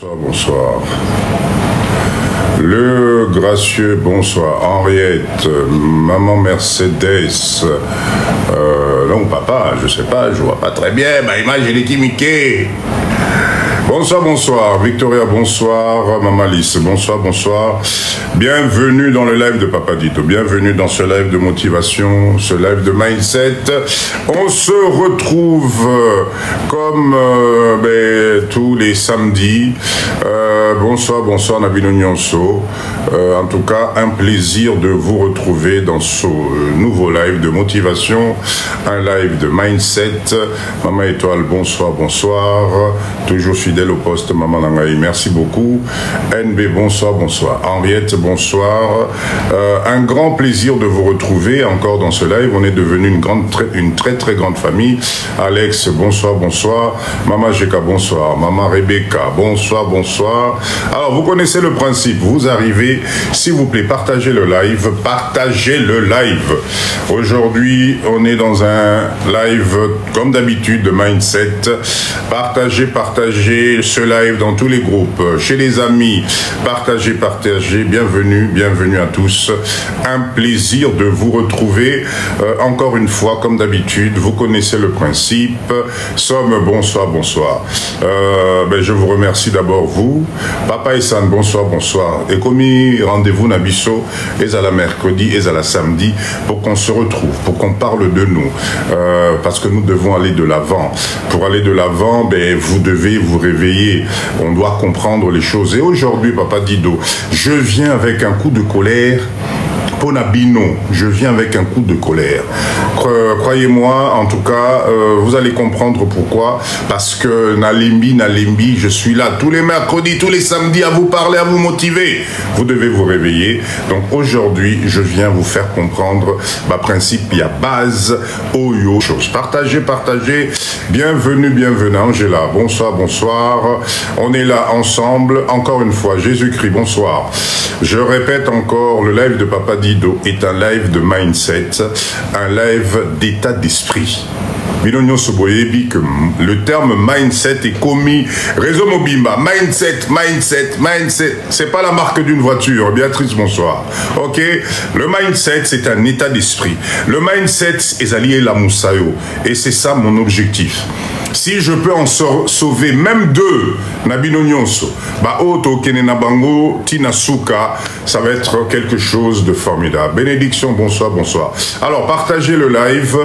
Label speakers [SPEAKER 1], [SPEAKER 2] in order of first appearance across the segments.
[SPEAKER 1] Bonsoir, bonsoir. Le gracieux bonsoir. Henriette, maman Mercedes, non papa, je sais pas, je vois pas très bien, ma image elle est chimiquée. Bonsoir, bonsoir. Victoria, bonsoir. Maman Alice, bonsoir, bonsoir. Bienvenue dans le live de Papa Dito. Bienvenue dans ce live de motivation, ce live de mindset. On se retrouve comme tous les samedis. Bonsoir, bonsoir Nabino Nyonso. En tout cas, un plaisir de vous retrouver dans ce nouveau live de motivation, un live de mindset. Maman Étoile, bonsoir, bonsoir. Toujours fidèle au poste, Maman Nangaï, merci beaucoup. NB, bonsoir, bonsoir. Henriette, bonsoir. Un grand plaisir de vous retrouver encore dans ce live. On est devenu une très très grande famille. Alex, bonsoir, bonsoir. Maman Jeka, bonsoir. Maman Rebecca, bonsoir, bonsoir. Alors, vous connaissez le principe. Vous arrivez, s'il vous plaît, partagez le live. Partagez le live. Aujourd'hui, on est dans un live, comme d'habitude, de mindset. Partagez, partagez ce live dans tous les groupes, chez les amis. Partagez, partagez. Bienvenue, bienvenue à tous. Un plaisir de vous retrouver. Encore une fois, comme d'habitude, vous connaissez le principe. Somme, bonsoir, bonsoir. Je vous remercie d'abord, vous. Papa et San, bonsoir, bonsoir. Et comme rendez-vous Nabiso, et à la mercredi, et à la samedi, pour qu'on se retrouve, pour qu'on parle de nous. Parce que nous devons aller de l'avant. Pour aller de l'avant, vous devez vous réveiller. On doit comprendre les choses. Et aujourd'hui, Papa Dido, je viens avec un coup de colère. Ponabino, je viens avec un coup de colère. Croyez-moi, en tout cas, vous allez comprendre pourquoi. Parce que Nalembi, je suis là tous les mercredis, tous les samedis à vous parler, à vous motiver. Vous devez vous réveiller. Donc aujourd'hui, je viens vous faire comprendre ma principe, il y a base, oyo, chose. Partagez, partagez. Bienvenue, bienvenue. Angela, bonsoir, bonsoir. On est là ensemble. Encore une fois, Jésus-Christ, bonsoir. Je répète encore, le live de Papa Dido est un live de mindset, un live d'état d'esprit. Le terme mindset est commis. Réseau Mobimba, mindset. C'est pas la marque d'une voiture. Béatrice, bonsoir. Ok. Le mindset, c'est un état d'esprit. Le mindset est allié la Moussayo. Et c'est ça mon objectif. Si je peux en sauver même deux, Nabino Nyonso, Oto Kenenabango, Tinasuka, ça va être quelque chose de formidable. Bénédiction, bonsoir, bonsoir. Alors, partagez le live.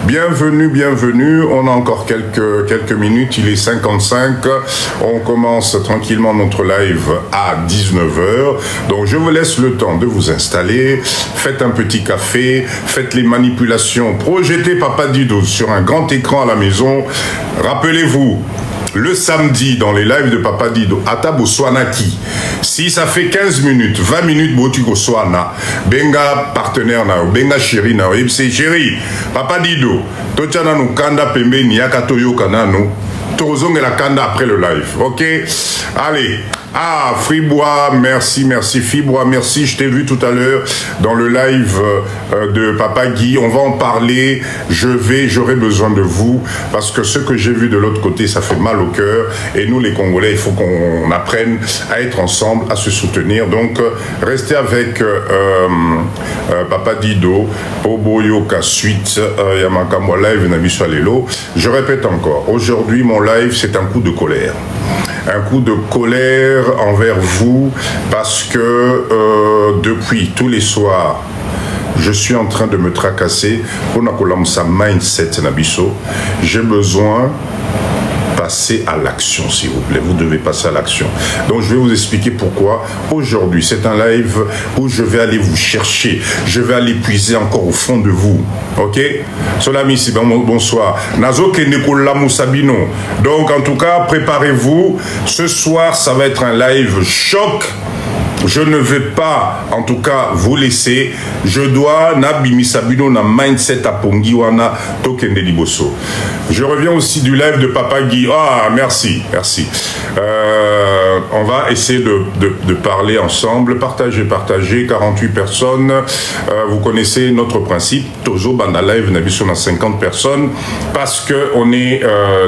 [SPEAKER 1] Bienvenue, bienvenue. On a encore quelques minutes. Il est 55. On commence tranquillement notre live à 19h. Donc, je vous laisse le temps de vous installer. Faites un petit café. Faites les manipulations. Projetez Papa Dido sur un grand écran à la maison. Rappelez-vous, le samedi, dans les lives de Papa Dido, Atabo Swanaki, si ça fait 15 minutes, 20 minutes, Botiko Swana, Benga partenaire, Benga chéri, c'est chéri, Papa Dido, Tochana no Kanda Pembe, Niaka Toyo Kanano, Tozong et la Kanda après le live, ok? Allez. Ah, Fribois, merci, merci. Fribois, merci. Je t'ai vu tout à l'heure dans le live de Papa Guy. On va en parler. J'aurai besoin de vous parce que ce que j'ai vu de l'autre côté, ça fait mal au cœur. Et nous, les Congolais, il faut qu'on apprenne à être ensemble, à se soutenir. Donc, restez avec Papa Dido, Oboyoka Suite, Yamakamwa Live, Nabiso Alelo. Je répète encore, aujourd'hui, mon live, c'est un coup de colère. Un coup de colère envers vous parce que depuis tous les soirs, je suis en train de me tracasser pour sa mindset Nabiso. J'ai besoin de passer à l'action, s'il vous plaît. Vous devez passer à l'action. Donc, je vais vous expliquer pourquoi. Aujourd'hui, c'est un live où je vais aller vous chercher. Je vais aller puiser encore au fond de vous. Ok? Solami, bonsoir. Nazo Kenekula Moussabino. Donc, en tout cas, préparez-vous. Ce soir, ça va être un live choc. Je ne vais pas, en tout cas, vous laisser. Je dois, Nabi Sabino, na mindset à Pongiwana, Tokende Liboso. Je reviens aussi du live de Papa Guy. Ah, merci, merci. on va essayer de parler ensemble. Partagez, 48 personnes. Vous connaissez notre principe. Tozo Banda Live, on a 50 personnes. Parce qu'on est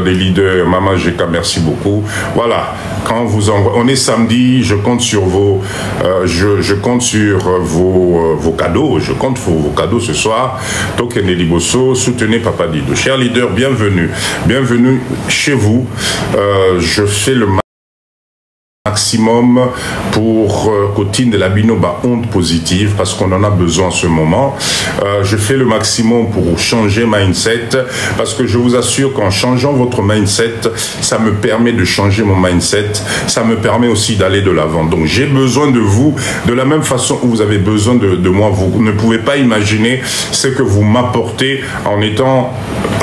[SPEAKER 1] des leaders. Maman Jeka, merci beaucoup. Voilà. Quand vous envoie, on est samedi, je compte sur vos, je compte sur vos cadeaux. Je compte vos cadeaux ce soir. Tokene Liboso, soutenez Papa Dido. Chers leaders, bienvenue. Bienvenue chez vous. Je fais le maximum pour Cotine de la Binoba onde positive parce qu'on en a besoin en ce moment. Je fais le maximum pour changer mindset parce que je vous assure qu'en changeant votre mindset, ça me permet de changer mon mindset, ça me permet aussi d'aller de l'avant. Donc j'ai besoin de vous de la même façon que vous avez besoin de moi. Vous ne pouvez pas imaginer ce que vous m'apportez en étant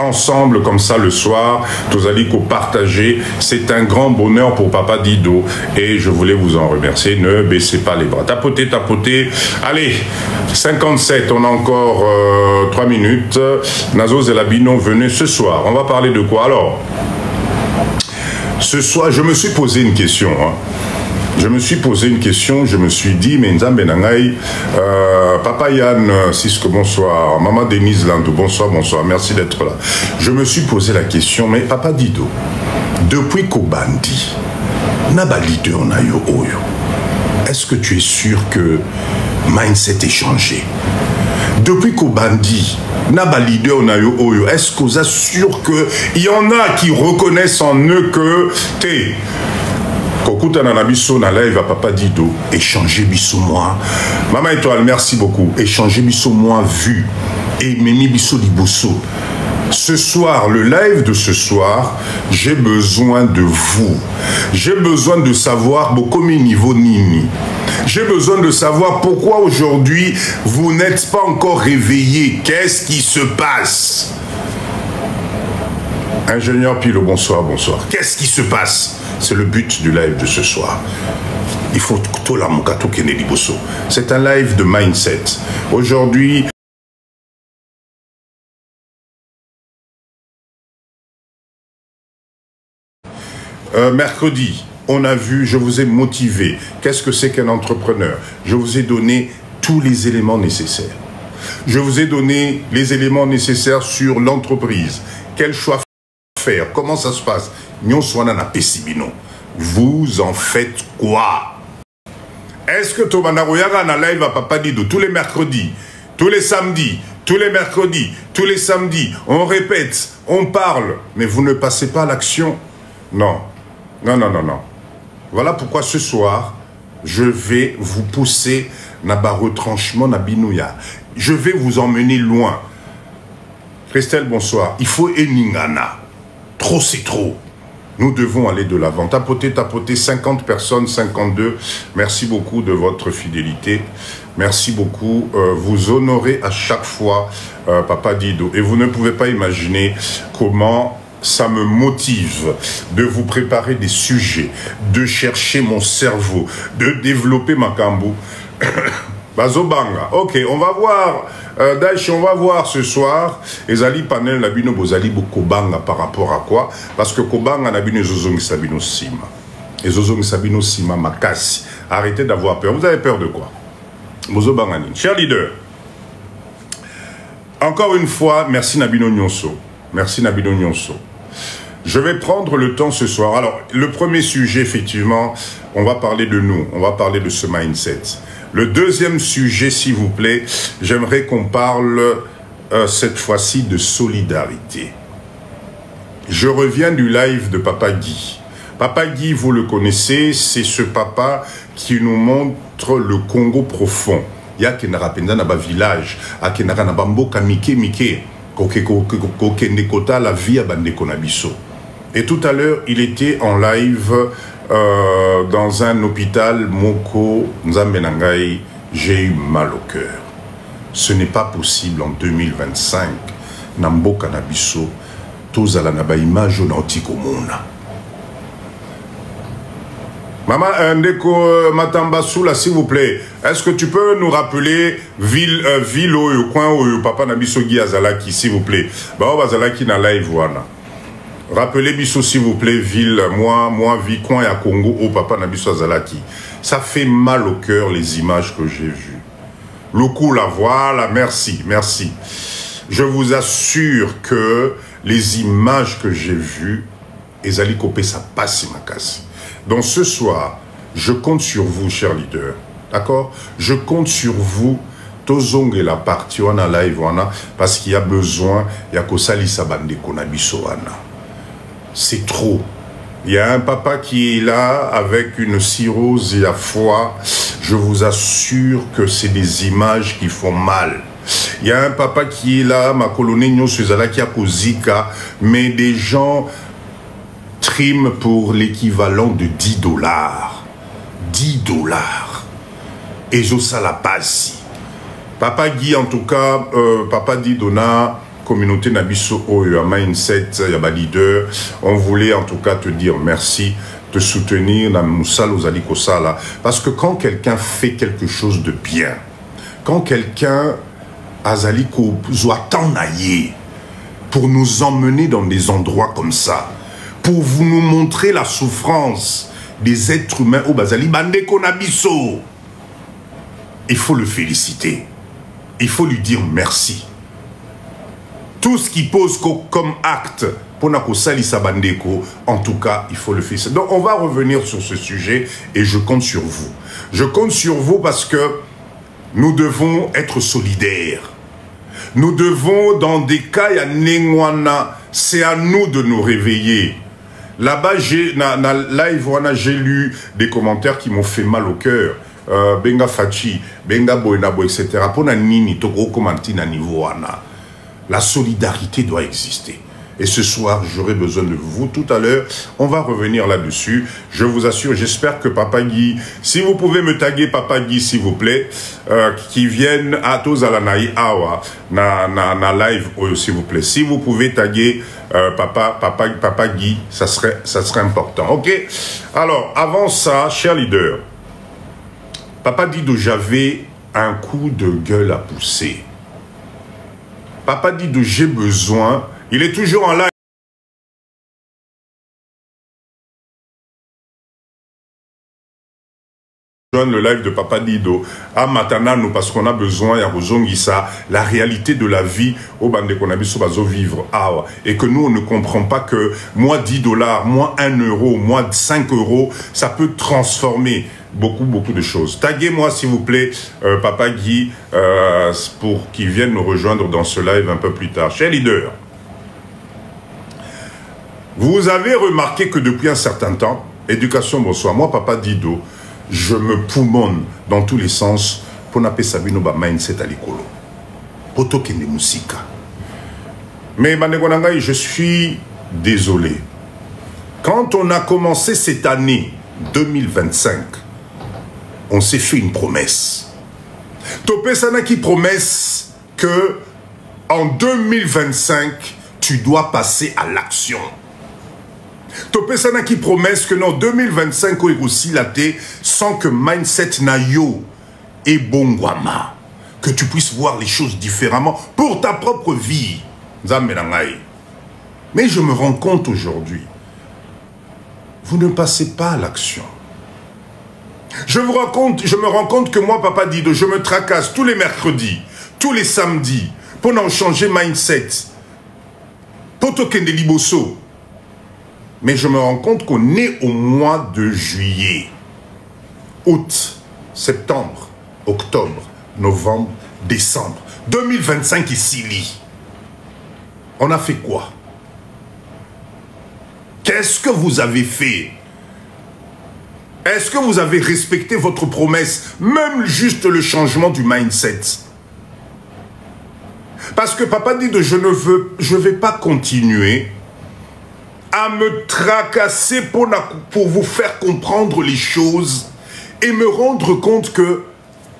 [SPEAKER 1] ensemble comme ça le soir. Tous allez partager. C'est un grand bonheur pour Papa Dido. Et je voulais vous en remercier. Ne baissez pas les bras. Tapotez, tapotez. Allez, 57, on a encore 3 minutes. Nazo Zelabino, venez ce soir. On va parler de quoi alors? Ce soir, je me suis posé une question. Je me suis posé une question, je me suis dit, mais Nzambe Nangai, Papa Yann Sisko, bonsoir. Maman Denise Landou, bonsoir, bonsoir. Merci d'être là. Je me suis posé la question, mais Papa Dido, depuis Kobandi, Naba leader na yo oyo. Est-ce que tu es sûr que mindset est changé? Depuis Kobandi, Naba leader na yo oyo. Est-ce que vous êtes sûr que il y en a qui reconnaissent en eux que t'es Kokuta Nanabiso na live à Papa Dido, échanger biso moi. Maman Étoile, merci beaucoup. Échanger biso moi vu et Mimi biso liboso. Ce soir, le live de ce soir, j'ai besoin de vous. J'ai besoin de savoir beaucoup niveau Nini. J'ai besoin de savoir pourquoi aujourd'hui vous n'êtes pas encore réveillés. Qu'est-ce qui se passe? Ingénieur Pilo, bonsoir, bonsoir. Qu'est-ce qui se passe? C'est le but du live de ce soir. Il faut tout la mukato Kennedy Bosso. C'est un live de mindset. Aujourd'hui, mercredi, on a vu, je vous ai motivé. Qu'est-ce que c'est qu'un entrepreneur? Je vous ai donné tous les éléments nécessaires. Je vous ai donné les éléments nécessaires sur l'entreprise. Quel choix faire? Comment ça se passe? Vous en faites quoi? Est-ce que Tomanaroyaga na live à Papa Dido tous les mercredis, tous les samedis, tous les mercredis, tous les samedis, on répète, on parle, mais vous ne passez pas à l'action? Non. Non, non, non, non. Voilà pourquoi ce soir, je vais vous pousser na ba retranchement na binouya. Je vais vous emmener loin. Christelle, bonsoir. Il faut Eningana. Trop, c'est trop. Nous devons aller de l'avant. Tapoter, tapoter, 50 personnes, 52. Merci beaucoup de votre fidélité. Merci beaucoup. Vous honorez à chaque fois Papa Dido. Et vous ne pouvez pas imaginer comment ça me motive de vous préparer des sujets, de chercher mon cerveau, de développer ma kambu. Bazobanga. Ok, on va voir. Daesh, on va voir ce soir. Ezali panel nabino bozali bokobanga par rapport à quoi? Parce que kobanga nabino zozongi sabino sima. Et zozongi sabino sima makasi. Arrêtez d'avoir peur. Vous avez peur de quoi? Bozobanga nini. Chers leaders, encore une fois, merci Nabino Nyonso. Merci Nabino Nyonso. Je vais prendre le temps ce soir. Alors, le premier sujet, effectivement, on va parler de nous. On va parler de ce mindset. Le deuxième sujet, s'il vous plaît, j'aimerais qu'on parle cette fois-ci de solidarité. Je reviens du live de Papa Guy. Papa Guy, vous le connaissez, c'est ce papa qui nous montre le Congo profond. Il y a Kenara Penda Naba village, à Kenara Nabambo Kamike Mike, Kokendekota la vie à Bandekonabiso. Et tout à l'heure, il était en live dans un hôpital Moko Nzambenangai. J'ai eu mal au cœur. Ce n'est pas possible en 2025. Nambo Kanabiso, Tozala Naba image nautique au monde. Maman Ndeko Matamba Soula, s'il vous plaît, est-ce que tu peux nous rappeler ville au coin où Papa Nabiso Guy Azalaki, s'il vous plaît? Bah, Azalaki na live wana. Rappelez Bisso, s'il vous plaît, ville, moi, vie, coin à Congo, au papa Nabisso Azalaki. Ça fait mal au cœur, les images que j'ai vues. Le coup, la voilà, merci, merci. Je vous assure que les images que j'ai vues, Ezali Kopé, ça passe ma casse. Donc ce soir, je compte sur vous, chers leaders. D'accord? Je compte sur vous. Tozong et la partie, on a live, parce qu'il y a besoin, il y a Kosali Sabande Konabiso. C'est trop. Il y a un papa qui est là avec une cirrhose et la foi. Je vous assure que c'est des images qui font mal. Il y a un papa qui est là, ma colonie Suzala qui a Kozika, mais des gens triment pour l'équivalent de 10 $. 10 $. Et je ça la passe. Papa Guy, en tout cas, Papa dit Dona, communauté Nabiso Oyo, mindset, Yaba leader, on voulait en tout cas te dire merci, te soutenir dans Moussal Ozali Kosala, parce que quand quelqu'un fait quelque chose de bien, quand quelqu'un Azali Kozoa t'en aillé pour nous emmener dans des endroits comme ça, pour vous nous montrer la souffrance des êtres humains au Bazali Bandeko Nabiso, il faut le féliciter. Il faut lui dire merci. Tout ce qui pose comme acte pour Nako Salisa Bandeko, en tout cas, il faut le faire. Donc, on va revenir sur ce sujet et je compte sur vous. Je compte sur vous parce que nous devons être solidaires. Nous devons, dans des cas, c'est à nous de nous réveiller. Là-bas, j'ai lu des commentaires qui m'ont fait mal au cœur. Benga Fachi, Benga Boenabo, etc. Pour nini toko commenter na niveau wana. La solidarité doit exister. Et ce soir, j'aurai besoin de vous. Tout à l'heure, on va revenir là-dessus. Je vous assure, j'espère que Papa Guy, si vous pouvez me taguer Papa Guy, s'il vous plaît, qui viennent à Tozalanaï Awa, na live, s'il vous plaît. Si vous pouvez taguer Papa Guy, ça serait important. Ok? Alors, avant ça, chers leaders, Papa Dido, j'avais un coup de gueule à pousser. Papa Dido, j'ai besoin. Il est toujours en live. Le live de Papa Dido à Matanano parce qu'on a besoin, la réalité de la vie au bande qu'on a vivre et que nous on ne comprend pas que moins 10 $, moins 1 €, moins 5 €, ça peut transformer beaucoup de choses. Taguez-moi s'il vous plaît Papa Guy pour qu'il vienne nous rejoindre dans ce live un peu plus tard. Chers leaders, vous avez remarqué que depuis un certain temps, éducation bonsoir, moi Papa Dido, je me poumonne dans tous les sens pour n'appeler Sabino ba mindset à l'écolo. Poto kende musika. Mais Bandegonangai, je suis désolé. Quand on a commencé cette année 2025, on s'est fait une promesse. Topé Sana qui promesse que en 2025, tu dois passer à l'action. Topé Sana qui promesse que en 2025, on est aussi laté sans que mindset na yo et bongwama. Que tu puisses voir les choses différemment pour ta propre vie. Mais je me rends compte aujourd'hui, vous ne passez pas à l'action. Je me rends compte que moi, Papa Dido, je me tracasse tous les mercredis, tous les samedis, pour en changer mindset. Pour token de liboso. Mais je me rends compte qu'on est au mois de juillet, août, septembre, octobre, novembre, décembre. 2025 ici. On a fait quoi? Qu'est-ce que vous avez fait? Est-ce que vous avez respecté votre promesse, même juste le changement du mindset? Parce que Papa dit que je ne vais pas continuer à me tracasser pour vous faire comprendre les choses et me rendre compte que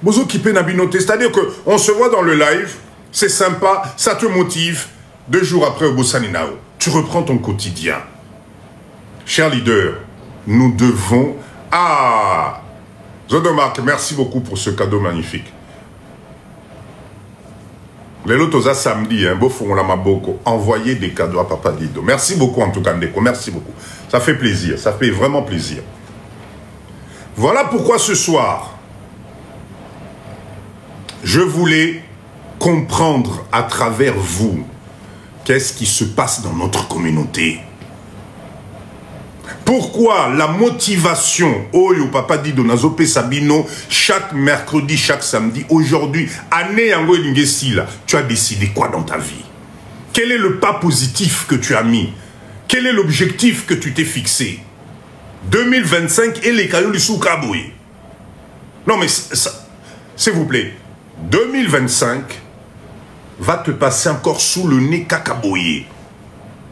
[SPEAKER 1] vous occupez Nabinoté. C'est-à-dire qu'on se voit dans le live, c'est sympa, ça te motive. 2 jours après, au Bossaninao, tu reprends ton quotidien. Chers leaders, nous devons... Ah, Zodomark, merci beaucoup pour ce cadeau magnifique. Les autres samedi, envoyez des cadeaux à Papa Dido. Merci beaucoup en tout cas, Ndeko. Merci beaucoup. Ça fait plaisir. Ça fait vraiment plaisir. Voilà pourquoi ce soir, je voulais comprendre à travers vous qu'est-ce qui se passe dans notre communauté. Pourquoi la motivation, Oyo Papa Dido Nazope Sabino, chaque mercredi, chaque samedi, aujourd'hui, année Yango Elingesila, tu as décidé quoi dans ta vie? Quel est le pas positif que tu as mis? Quel est l'objectif que tu t'es fixé? 2025 et les cailloux du Soukaboui. Non mais, s'il vous plaît, 2025 va te passer encore sous le nez cacaboyé.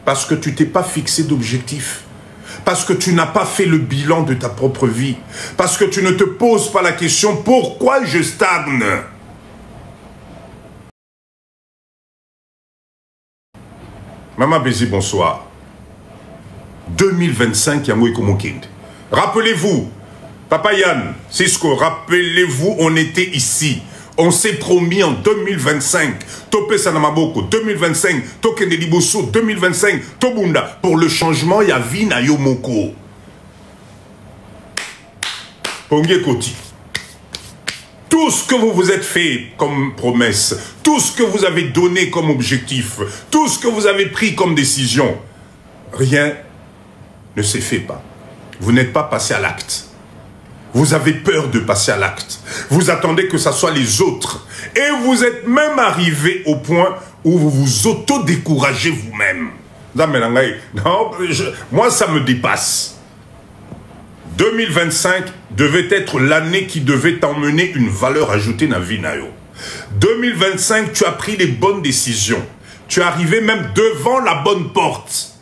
[SPEAKER 1] Parce que tu t'es pas fixé d'objectif. Parce que tu n'as pas fait le bilan de ta propre vie. Parce que tu ne te poses pas la question, pourquoi je stagne? Maman Bézi, bonsoir. 2025, Yango Ekomokinde. Rappelez-vous, Papa Yann, Cisco, rappelez-vous, on était ici. On s'est promis en 2025, Topé Sanamaboko, 2025, Tokende Liboso, 2025, Tobunda, pour le changement, il y a Vina Yomoko. Pongé Koti. Tout ce que vous vous êtes fait comme promesse, tout ce que vous avez donné comme objectif, tout ce que vous avez pris comme décision, rien ne s'est fait pas. Vous n'êtes pas passé à l'acte. Vous avez peur de passer à l'acte. Vous attendez que ce soit les autres. Et vous êtes même arrivé au point où vous vous auto-découragez vous-même. Non, moi, ça me dépasse. 2025 devait être l'année qui devait t'emmener une valeur ajoutée dans la vie. 2025, tu as pris les bonnes décisions. Tu es arrivé même devant la bonne porte.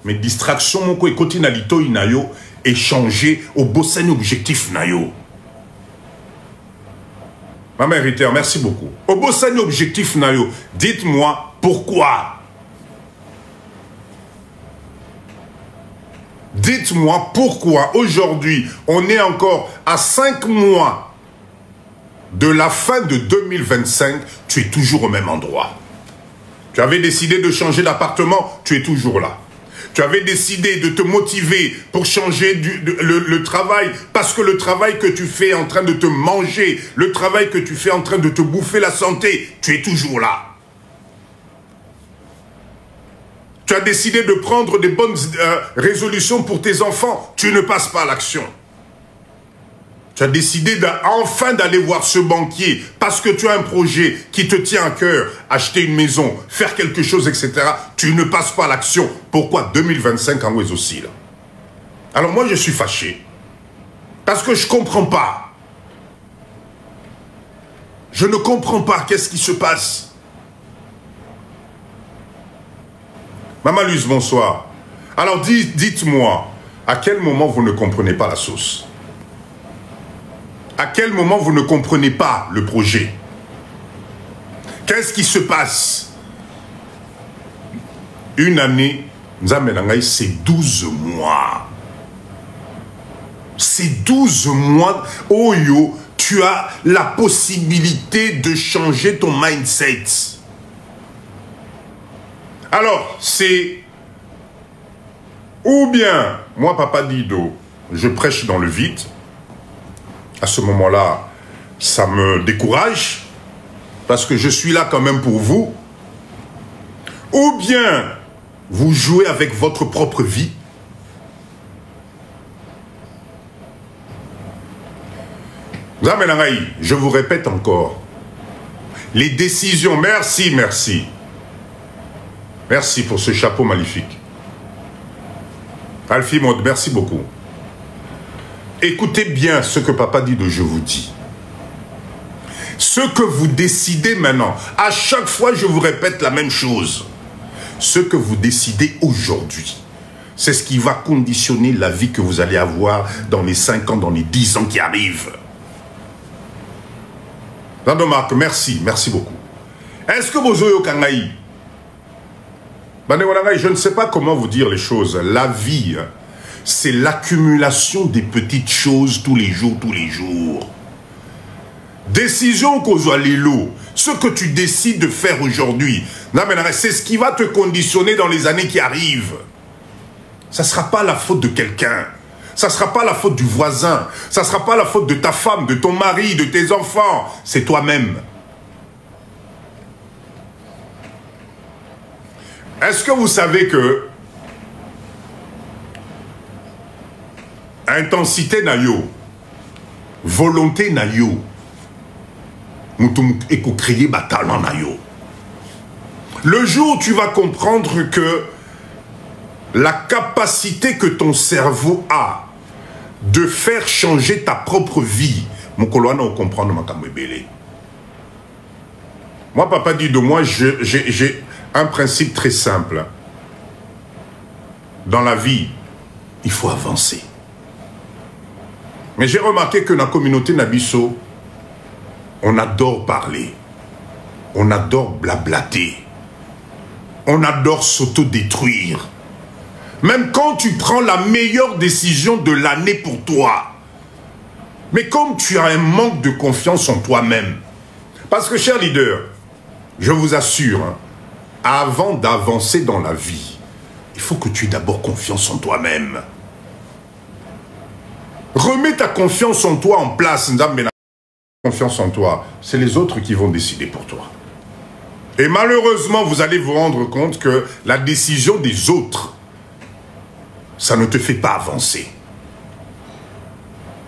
[SPEAKER 1] Mais distraction, mon côté nalito inayo, échanger au beau scène objectif nayo. Ma mère était, merci beaucoup. Au beau scène objectif nayo, dites-moi pourquoi. Dites-moi pourquoi aujourd'hui, on est encore à 5 mois de la fin de 2025, tu es toujours au même endroit. Tu avais décidé de changer d'appartement, tu es toujours là. Tu avais décidé de te motiver pour changer le travail, parce que le travail que tu fais est en train de te manger, le travail que tu fais est en train de te bouffer la santé, tu es toujours là. Tu as décidé de prendre des bonnes résolutions pour tes enfants, tu ne passes pas à l'action. Tu as décidé enfin d'aller voir ce banquier parce que tu as un projet qui te tient à cœur, acheter une maison, faire quelque chose, etc. Tu ne passes pas à l'action. Pourquoi 2025 en Ouest aussi là? Alors moi je suis fâché parce que je ne comprends pas. Je ne comprends pas qu'est-ce qui se passe. Maman Luz, bonsoir. Alors dites-moi, à quel moment vous ne comprenez pas la sauce? À quel moment vous ne comprenez pas le projet? Qu'est-ce qui se passe? Une année, c'est 12 mois. C'est 12 mois. Oh yo, tu as la possibilité de changer ton mindset. Alors, c'est... Ou bien, moi, Papa Dido, je prêche dans le vide. À ce moment-là, ça me décourage, parce que je suis là quand même pour vous. Ou bien, vous jouez avec votre propre vie. Je vous répète encore, les décisions, merci. Merci pour ce chapeau magnifique. Alfie Maud, merci beaucoup. Écoutez bien ce que Papa dit de je vous dis. Ce que vous décidez maintenant, à chaque fois je vous répète la même chose. Ce que vous décidez aujourd'hui, c'est ce qui va conditionner la vie que vous allez avoir dans les 5 ans, dans les 10 ans qui arrivent. Landomark, merci beaucoup. Est-ce que vous avez au Kangaï? Je ne sais pas comment vous dire les choses. La vie, c'est l'accumulation des petites choses tous les jours. Décision qu'on soit l'élo. Ce que tu décides de faire aujourd'hui, c'est ce qui va te conditionner dans les années qui arrivent. Ça ne sera pas la faute de quelqu'un. Ça ne sera pas la faute du voisin. Ça ne sera pas la faute de ta femme, de ton mari, de tes enfants. C'est toi-même. Est-ce que vous savez que intensité na yo, volonté na yo, et qu'on crée talent na yo. Le jour où tu vas comprendre que la capacité que ton cerveau a de faire changer ta propre vie, mon coloana on comprend ma kamebele. Moi, papa dit de moi, j'ai un principe très simple. Dans la vie, il faut avancer. Mais j'ai remarqué que dans la communauté Nabiso, on adore parler. On adore blablater. On adore s'autodétruire. Même quand tu prends la meilleure décision de l'année pour toi. Mais comme tu as un manque de confiance en toi-même. Parce que, cher leader, je vous assure, hein, avant d'avancer dans la vie, il faut que tu aies d'abord confiance en toi-même. Remets ta confiance en toi en place. Confiance en toi, c'est les autres qui vont décider pour toi. Et malheureusement, vous allez vous rendre compte que la décision des autres, ça ne te fait pas avancer.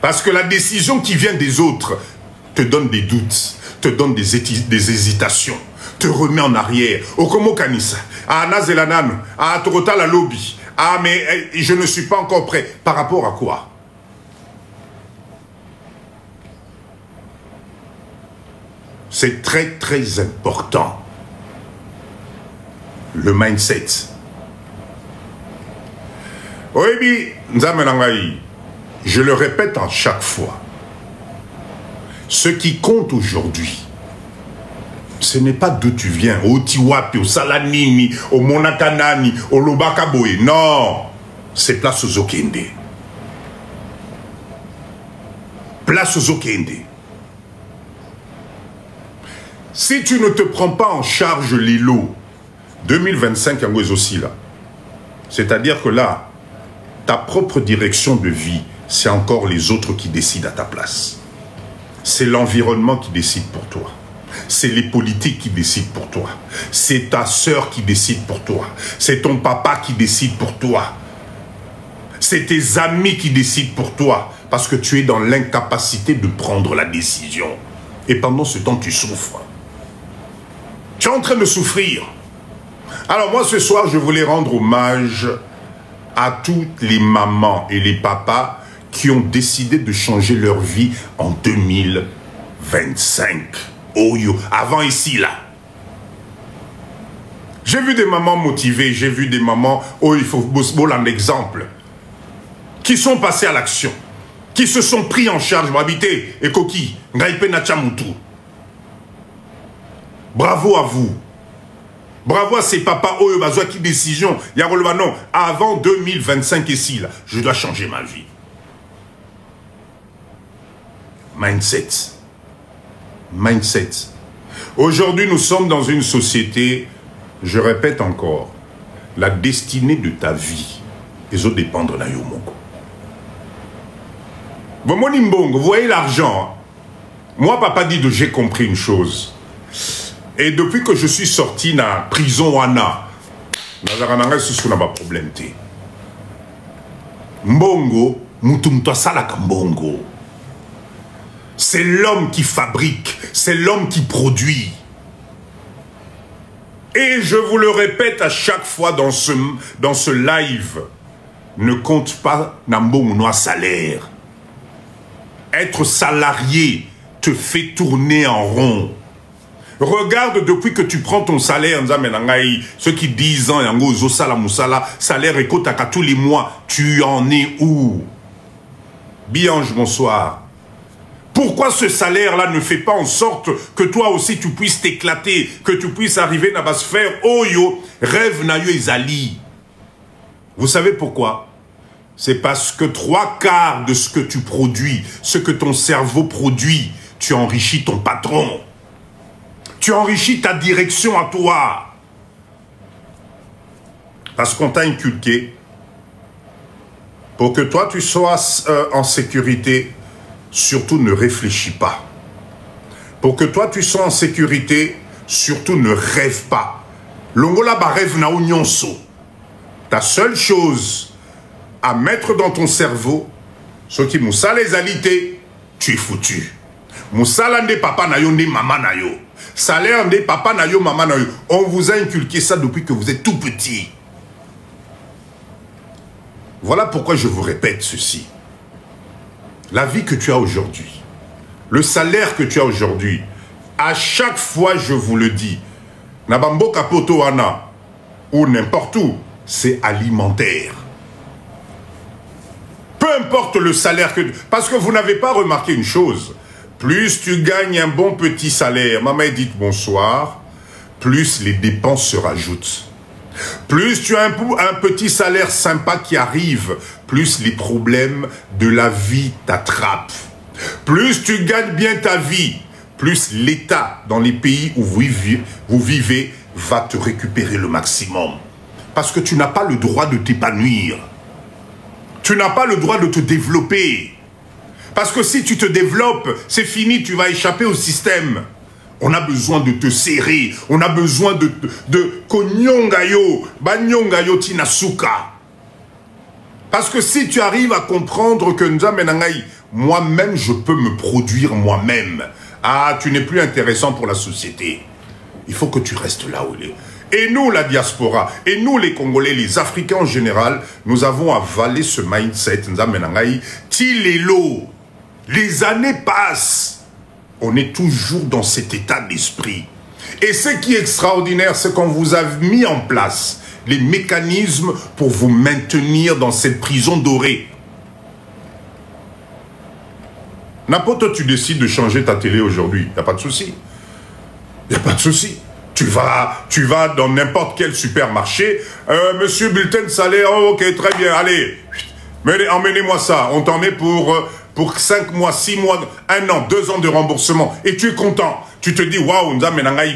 [SPEAKER 1] Parce que la décision qui vient des autres te donne des doutes, te donne des hésitations, te remet en arrière. Okomo Kanisa, à Nazelanan, à Torota la lobby, ah mais je ne suis pas encore prêt. Par rapport à quoi? C'est très très important. Le mindset. Oui, je le répète à chaque fois. Ce qui compte aujourd'hui, ce n'est pas d'où tu viens, au Tiwapi, au Salanini, au Monakanani, au Lobakaboe. Non, c'est place aux Okende. Place aux Okende. Si tu ne te prends pas en charge les lots, 2025 en aussi là. C'est-à-dire que là, ta propre direction de vie, c'est encore les autres qui décident à ta place. C'est l'environnement qui décide pour toi. C'est les politiques qui décident pour toi. C'est ta sœur qui décide pour toi. C'est ton papa qui décide pour toi. C'est tes amis qui décident pour toi. Parce que tu es dans l'incapacité de prendre la décision. Et pendant ce temps, tu souffres. Tu es en train de souffrir. Alors moi, ce soir, je voulais rendre hommage à toutes les mamans et les papas qui ont décidé de changer leur vie en 2025. Oh yo, avant ici, là. J'ai vu des mamans motivées, j'ai vu des mamans, oh il faut un exemple, qui sont passées à l'action, qui se sont pris en charge, m'habiter, et Koki, Ngaïpe Nachamutu. Bravo à vous. Bravo à ces papas, oh, bazwa qui décision. Non, avant 2025 ici, là, je dois changer ma vie. Mindset. Mindset. Aujourd'hui, nous sommes dans une société, je répète encore, la destinée de ta vie, ils ont dépendre de Yomoko. Bon, mon imbongo, vous voyez l'argent. Moi, papa dit que j'ai compris une chose. Et depuis que je suis sorti de la prison Wana, je n'ai pas de problème. Mbongo, mutumto salaka mbongo. C'est l'homme qui fabrique, c'est l'homme qui produit. Et je vous le répète à chaque fois dans ce live, ne compte pas n'ambongo noa salaire. Être salarié te fait tourner en rond. Regarde depuis que tu prends ton salaire, ceux qui disent salaire et kotaka tous les mois, tu en es où? Biange, bonsoir. Pourquoi ce salaire-là ne fait pas en sorte que toi aussi tu puisses t'éclater, que tu puisses arriver dans la sphère Oyo, rêve na yo ezali? Vous savez pourquoi? C'est parce que 3/4 de ce que tu produis, ce que ton cerveau produit, tu enrichis ton patron. Tu enrichis ta direction à toi. Parce qu'on t'a inculqué pour que toi tu sois en sécurité, surtout ne réfléchis pas. Pour que toi tu sois en sécurité, surtout ne rêve pas. Longola ba rêve na nyonso. Ta seule chose à mettre dans ton cerveau, ce qui moussa les alités, tu es foutu. Moussa nde papa na yo nde maman na yo. Salaire nde papa na yo maman na yo. On vous a inculqué ça depuis que vous êtes tout petit. Voilà pourquoi je vous répète ceci. La vie que tu as aujourd'hui, le salaire que tu as aujourd'hui, à chaque fois je vous le dis, Nabambo Kapoto Wana, ou n'importe où, c'est alimentaire. Peu importe le salaire que... Parce que vous n'avez pas remarqué une chose. Plus tu gagnes un bon petit salaire, maman dit bonsoir, plus les dépenses se rajoutent. Plus tu as un petit salaire sympa qui arrive, plus les problèmes de la vie t'attrapent. Plus tu gagnes bien ta vie, plus l'État dans les pays où vous vivez va te récupérer le maximum. Parce que tu n'as pas le droit de t'épanouir. Tu n'as pas le droit de te développer. Parce que si tu te développes, c'est fini, tu vas échapper au système. On a besoin de te serrer. On a besoin de konyongayo, banyongayo tinasuka. Parce que si tu arrives à comprendre que moi-même, je peux me produire moi-même. Ah, tu n'es plus intéressant pour la société. Il faut que tu restes là où il est. Et nous, la diaspora, et nous, les Congolais, les Africains en général, nous avons avalé ce mindset. Les années passent. On est toujours dans cet état d'esprit. Et ce qui est extraordinaire, c'est qu'on vous a mis en place les mécanismes pour vous maintenir dans cette prison dorée. N'importe où tu décides de changer ta télé aujourd'hui, il n'y a pas de souci. Il n'y a pas de souci. Tu vas dans n'importe quel supermarché. Monsieur bulletin de salaire, oh, ok, très bien, allez. Emmenez-moi ça. On t'en met pour 5 mois, 6 mois, 1 an, 2 ans de remboursement. Et tu es content. Tu te dis, waouh,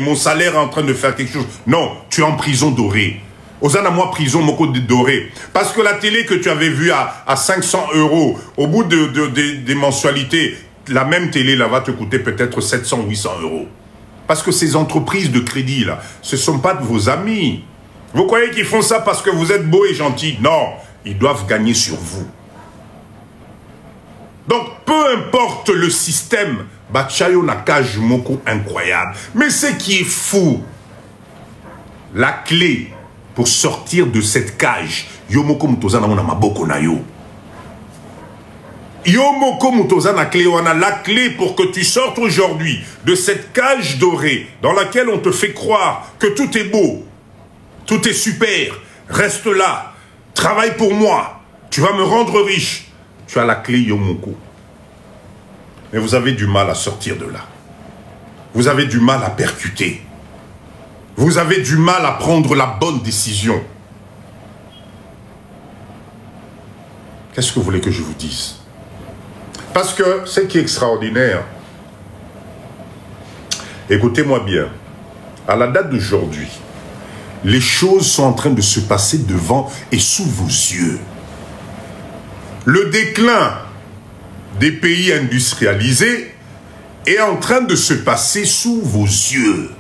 [SPEAKER 1] mon salaire est en train de faire quelque chose. Non, tu es en prison dorée. Osana, moi, prison, mon code doré. Parce que la télé que tu avais vue à 500 €, au bout des mensualités, la même télé, là, va te coûter peut-être 700, 800 €. Parce que ces entreprises de crédit, là, ce ne sont pas de vos amis. Vous croyez qu'ils font ça parce que vous êtes beau et gentil? Non, ils doivent gagner sur vous. Donc, peu importe le système, Bachayo n'a cage moko incroyable. Mais ce qui est fou, la clé pour sortir de cette cage, Yomoko Mutoza na maboko na yo. Yomoko Mutoza na clé, on a la clé pour que tu sortes aujourd'hui de cette cage dorée dans laquelle on te fait croire que tout est beau, tout est super, reste là, travaille pour moi, tu vas me rendre riche. Tu as la clé Yomoko. Mais vous avez du mal à sortir de là. Vous avez du mal à percuter. Vous avez du mal à prendre la bonne décision. Qu'est-ce que vous voulez que je vous dise? Parce que ce qui est extraordinaire, écoutez-moi bien, à la date d'aujourd'hui, les choses sont en train de se passer devant et sous vos yeux. Le déclin des pays industrialisés est en train de se passer sous vos yeux.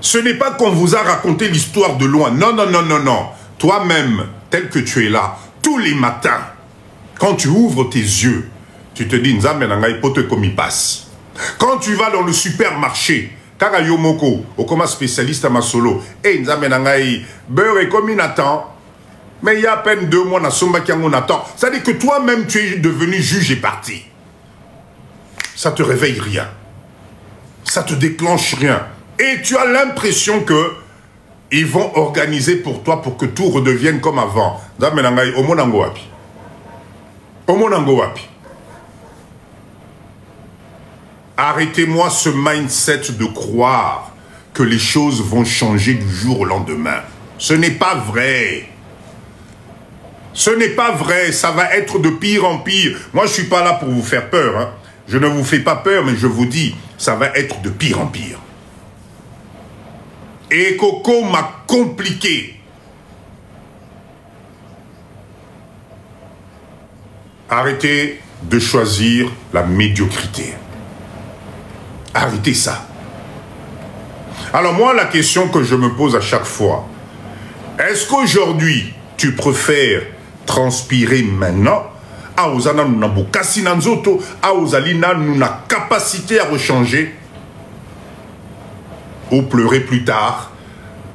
[SPEAKER 1] Ce n'est pas qu'on vous a raconté l'histoire de loin. Non, non, non, non, non. Toi-même, tel que tu es là, tous les matins, quand tu ouvres tes yeux, tu te dis, Nzambe nangai pote comme il passe. Quand tu vas dans le supermarché, Kaka Yomoko, ou comme spécialiste à ma solo, et Nzambe nangai, beurre et comme il attend, mais il y a à peine 2 mois, on attend. C'est-à-dire que toi-même, tu es devenu juge et parti. Ça te réveille rien. Ça te déclenche rien. Et tu as l'impression que ils vont organiser pour toi pour que tout redevienne comme avant. Arrêtez-moi ce mindset de croire que les choses vont changer du jour au lendemain. Ce n'est pas vrai. Ce n'est pas vrai. Ça va être de pire en pire. Moi, je ne suis pas là pour vous faire peur. Hein. Je ne vous fais pas peur, mais je vous dis, ça va être de pire en pire. Et Coco m'a compliqué. Arrêtez de choisir la médiocrité. Arrêtez ça. Alors moi, la question que je me pose à chaque fois, est-ce qu'aujourd'hui, tu préfères transpirer maintenant à Ozana Nunambo Kassinanzoto, à Ozalina Nuna capacité à rechanger, ou pleurer plus tard,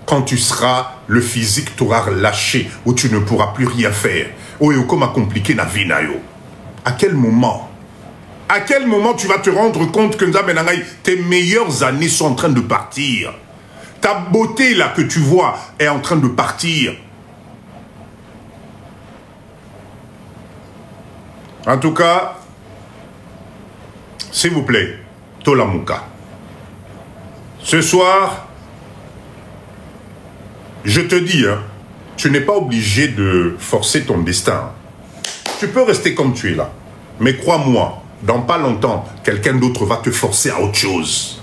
[SPEAKER 1] quand tu seras, le physique t'aura lâché, où tu ne pourras plus rien faire. Oh, et comment compliqué na vie na yo. À quel moment? À quel moment tu vas te rendre compte que tes meilleures années sont en train de partir? Ta beauté là que tu vois est en train de partir. En tout cas, s'il vous plaît, Tolamuka. Ce soir, je te dis, hein, tu n'es pas obligé de forcer ton destin. Tu peux rester comme tu es là. Mais crois-moi, dans pas longtemps, quelqu'un d'autre va te forcer à autre chose.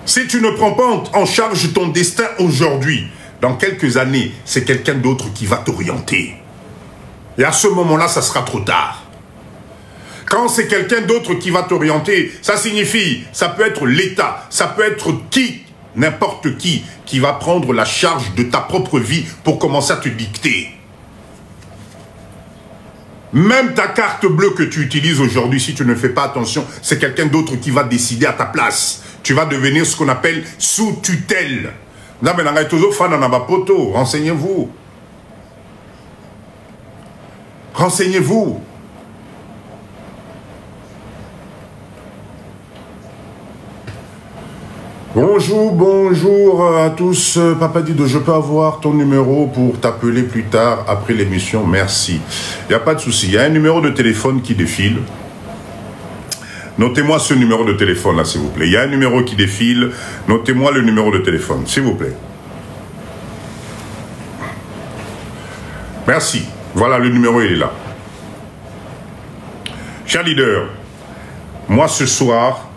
[SPEAKER 1] Si tu ne prends pas en charge ton destin aujourd'hui, dans quelques années, c'est quelqu'un d'autre qui va t'orienter. Et à ce moment-là, ça sera trop tard. Quand c'est quelqu'un d'autre qui va t'orienter, ça signifie, ça peut être l'État, ça peut être qui, n'importe qui va prendre la charge de ta propre vie pour commencer à te dicter. Même ta carte bleue que tu utilises aujourd'hui, si tu ne fais pas attention, c'est quelqu'un d'autre qui va décider à ta place. Tu vas devenir ce qu'on appelle sous tutelle. Renseignez-vous. Renseignez-vous. Bonjour, bonjour à tous. Papa Dido, je peux avoir ton numéro pour t'appeler plus tard après l'émission? Merci. Il n'y a pas de souci. Il y a un numéro de téléphone qui défile. Notez-moi ce numéro de téléphone là, s'il vous plaît. Il y a un numéro qui défile. Notez-moi le numéro de téléphone, s'il vous plaît. Merci. Voilà, le numéro, il est là. Cher leader, moi ce soir,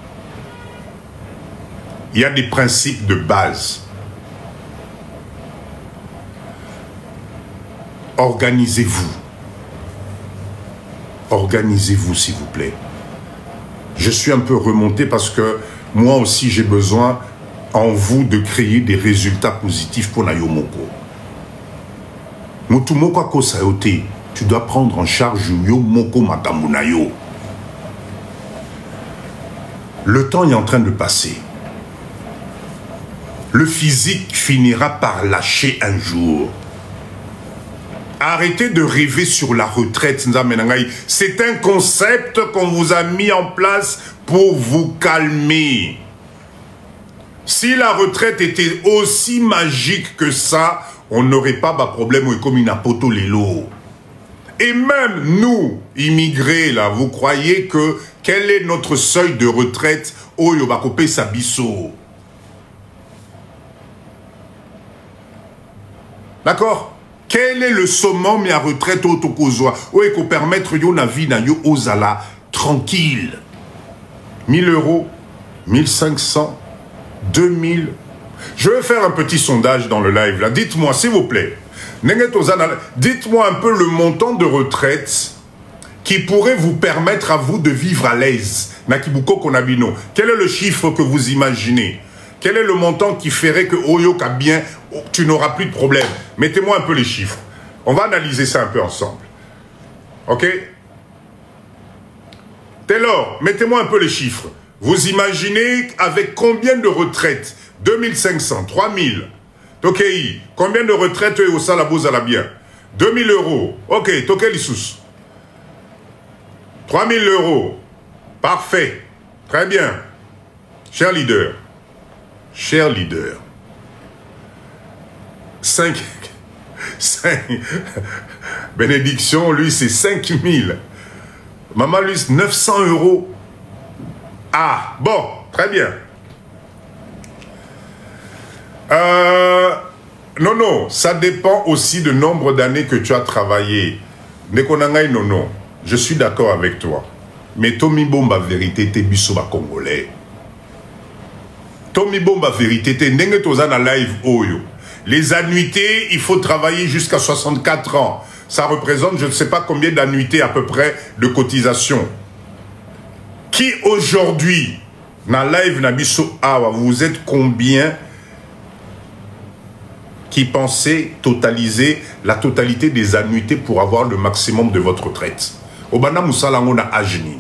[SPEAKER 1] il y a des principes de base. Organisez-vous. Organisez-vous, s'il vous plaît. Je suis un peu remonté parce que moi aussi, j'ai besoin en vous de créer des résultats positifs pour Nayomoko. Motumoko Kosayote, tu dois prendre en charge Yomoko Makamunayo. Le temps est en train de passer. Le physique finira par lâcher un jour. Arrêtez de rêver sur la retraite. C'est un concept qu'on vous a mis en place pour vous calmer. Si la retraite était aussi magique que ça, on n'aurait pas de problème comme une apoto lelo. Et même nous, immigrés, là, vous croyez que quel est notre seuil de retraite au Yobakope Sabiso? D'accord? Quel est le summum à retraite au Tokozwa? Où est-ce qu'on permettre yo na vie na yo ozala tranquille? 1000 euros, 1500, 2000. Je vais faire un petit sondage dans le live là. Dites-moi, s'il vous plaît. Dites-moi un peu le montant de retraite qui pourrait vous permettre à vous de vivre à l'aise. Nakibuko Konabino. Quel est le chiffre que vous imaginez? Quel est le montant qui ferait que Oyoka bien, tu n'auras plus de problème? Mettez-moi un peu les chiffres. On va analyser ça un peu ensemble. Ok? Taylor, mettez-moi un peu les chiffres. Vous imaginez avec combien de retraites? 2500, 3000. Tokei, combien de retraites au Salabou Zalabien? 2000 euros. Ok, Tokei Lissous. 3000 euros. Parfait. Très bien. Cher leader. Cher leader. 5. Bénédiction, lui, c'est 5000. Maman, lui, c'est 900 euros. Ah, bon, très bien. Non, ça dépend aussi du nombre d'années que tu as travaillé. Nekonangai, non, je suis d'accord avec toi. Mais Tommy Bomba vérité te bisoba congolais. Tommy Bomba vérité te ndenge toza na live oyo. Les annuités, il faut travailler jusqu'à 64 ans. Ça représente je ne sais pas combien d'annuités à peu près de cotisation. Qui aujourd'hui, na live na biso awa, vous êtes combien qui pensez totaliser la totalité des annuités pour avoir le maximum de votre retraite? Obana Moussala na ajni.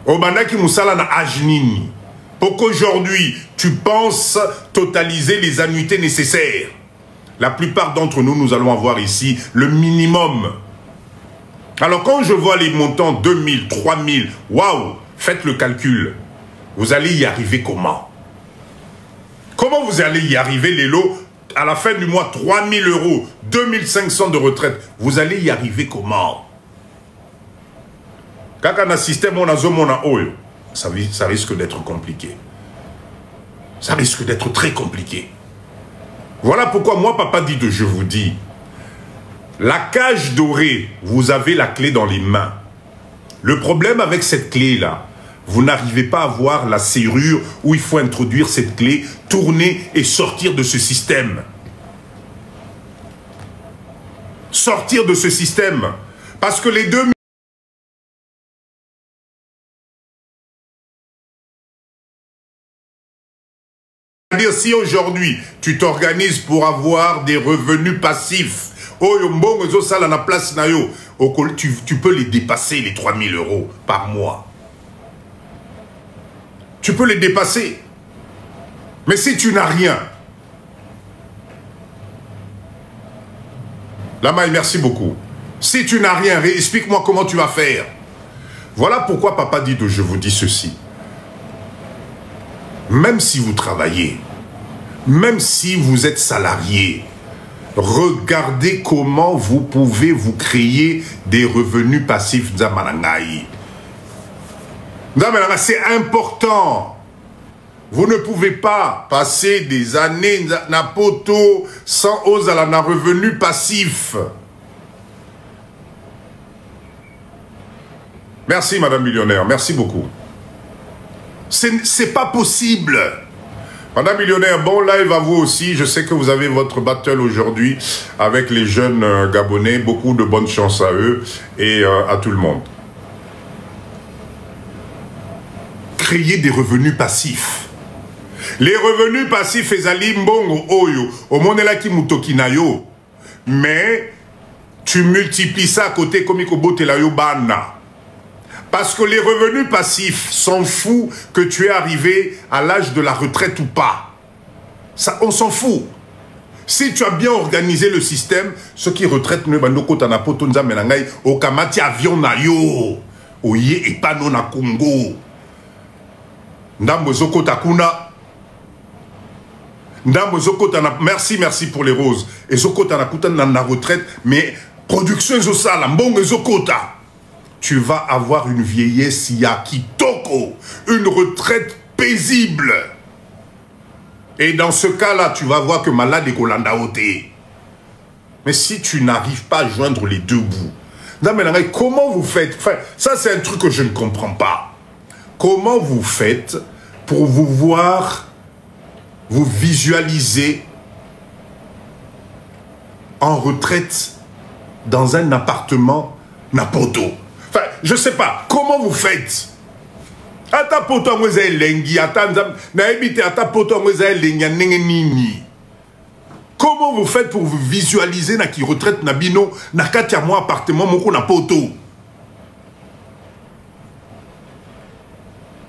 [SPEAKER 1] Obana ki Moussala na ajnini. Pour qu'aujourd'hui, tu penses totaliser les annuités nécessaires. La plupart d'entre nous, nous allons avoir ici le minimum. Alors quand je vois les montants 2000, 3000, waouh, faites le calcul. Vous allez y arriver comment? Comment vous allez y arriver, les lots, à la fin du mois, 3000 euros, 2500 de retraite? Vous allez y arriver comment? Quand on a un système, on a oil. Ça risque d'être compliqué. Ça risque d'être très compliqué. Voilà pourquoi moi, Papa Dido, je vous dis, la cage dorée, vous avez la clé dans les mains. Le problème avec cette clé-là, vous n'arrivez pas à voir la serrure où il faut introduire cette clé, tourner et sortir de ce système. Sortir de ce système. Parce que les deux... C'est-à-dire si aujourd'hui tu t'organises pour avoir des revenus passifs, tu peux les dépasser les 3000 euros par mois. Tu peux les dépasser. Mais si tu n'as rien, Lamaï, merci beaucoup. Si tu n'as rien, explique-moi comment tu vas faire. Voilà pourquoi Papa Dido, je vous dis ceci. Même si vous travaillez, même si vous êtes salarié, regardez comment vous pouvez vous créer des revenus passifs. C'est important. Vous ne pouvez pas passer des années na poto sans oser la revenu passif. Merci Madame Millionnaire, merci beaucoup. C'est pas possible. Madame Millionnaire, bon live à vous aussi. Je sais que vous avez votre battle aujourd'hui avec les jeunes Gabonais. Beaucoup de bonne chance à eux et à tout le monde. Créer des revenus passifs. Les revenus passifs, ezali mbongo oyo. Au monde là qui mutokinayo. Mais tu multiplies ça à côté comme ikobotelayo bana. Parce que les revenus passifs s'en fout que tu es arrivé à l'âge de la retraite ou pas. Ça, on s'en fout. Si tu as bien organisé le système, ceux qui retraitent ne bandoko tanapoto nza menangai au kamati avion na yo. Oye et pas non na Congo. Ndambo zoko takuna. Ndambo zoko tana merci pour les roses. Et zoko tanakuta na retraite mais production zosala mbongo zokota. Tu vas avoir une vieillesse yakitoko, une retraite paisible. Et dans ce cas-là, tu vas voir que malade est kolanda oté. Mais si tu n'arrives pas à joindre les deux bouts, comment vous faites? Enfin, ça c'est un truc que je ne comprends pas. Comment vous faites pour vous voir, vous visualiser en retraite dans un appartement Napoto? Enfin, je sais pas, comment vous faites? Ata poto ngweza elengi, ata na ebite ata poto ngweza elengi nini. Comment vous faites pour vous visualiser na ki retraite na bino na kati ya moi appartement moko na poto?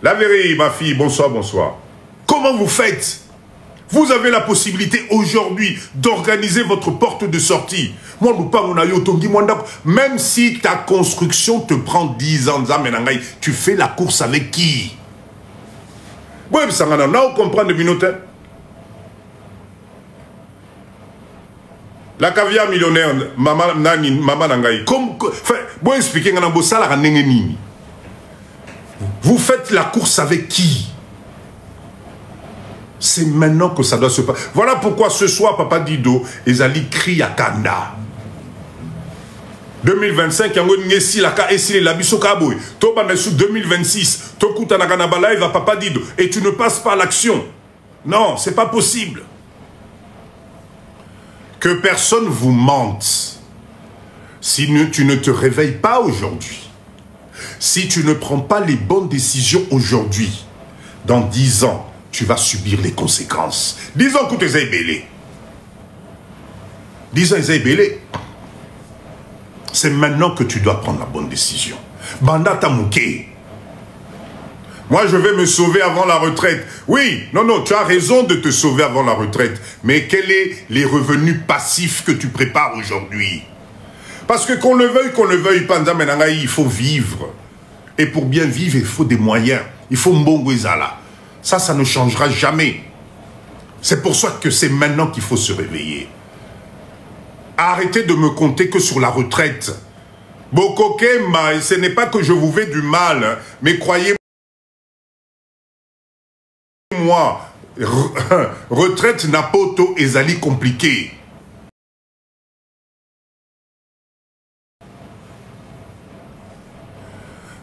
[SPEAKER 1] La vérité, ma fille, bonsoir, bonsoir. Comment vous faites? Vous avez la possibilité aujourd'hui d'organiser votre porte de sortie. Même si ta construction te prend 10 ans, tu fais la course avec qui? Vous comprenez minute. La caviar millionnaire, maman nangai. Vous expliquez vous faites la course avec qui? C'est maintenant que ça doit se passer. Voilà pourquoi ce soir, Papa Dido, Ezali crie à Kanda. 2025, yango ngesi laka esile la biso kaboy. Toba na sous 2026, tokuta na kanabala va papa dido et tu ne passes pas à l'action. Non, c'est pas possible. Que personne vous mente. Si tu ne te réveilles pas aujourd'hui, si tu ne prends pas les bonnes décisions aujourd'hui, dans 10 ans, tu vas subir les conséquences. 10 ans que tu es belé. 10 ans tu es belé. C'est maintenant que tu dois prendre la bonne décision. Banda Tamouké. Moi, je vais me sauver avant la retraite. Oui, non, tu as raison de te sauver avant la retraite. Mais quels sont les revenus passifs que tu prépares aujourd'hui? Parce que qu'on le veuille pas, il faut vivre. Et pour bien vivre, il faut des moyens. Il faut mbongwezala. Ça ne changera jamais. C'est pour ça que c'est maintenant qu'il faut se réveiller. Arrêtez de me compter que sur la retraite. Bokokemba, ce n'est pas que je vous veux du mal, mais croyez-moi, retraite napoto ezali compliqué.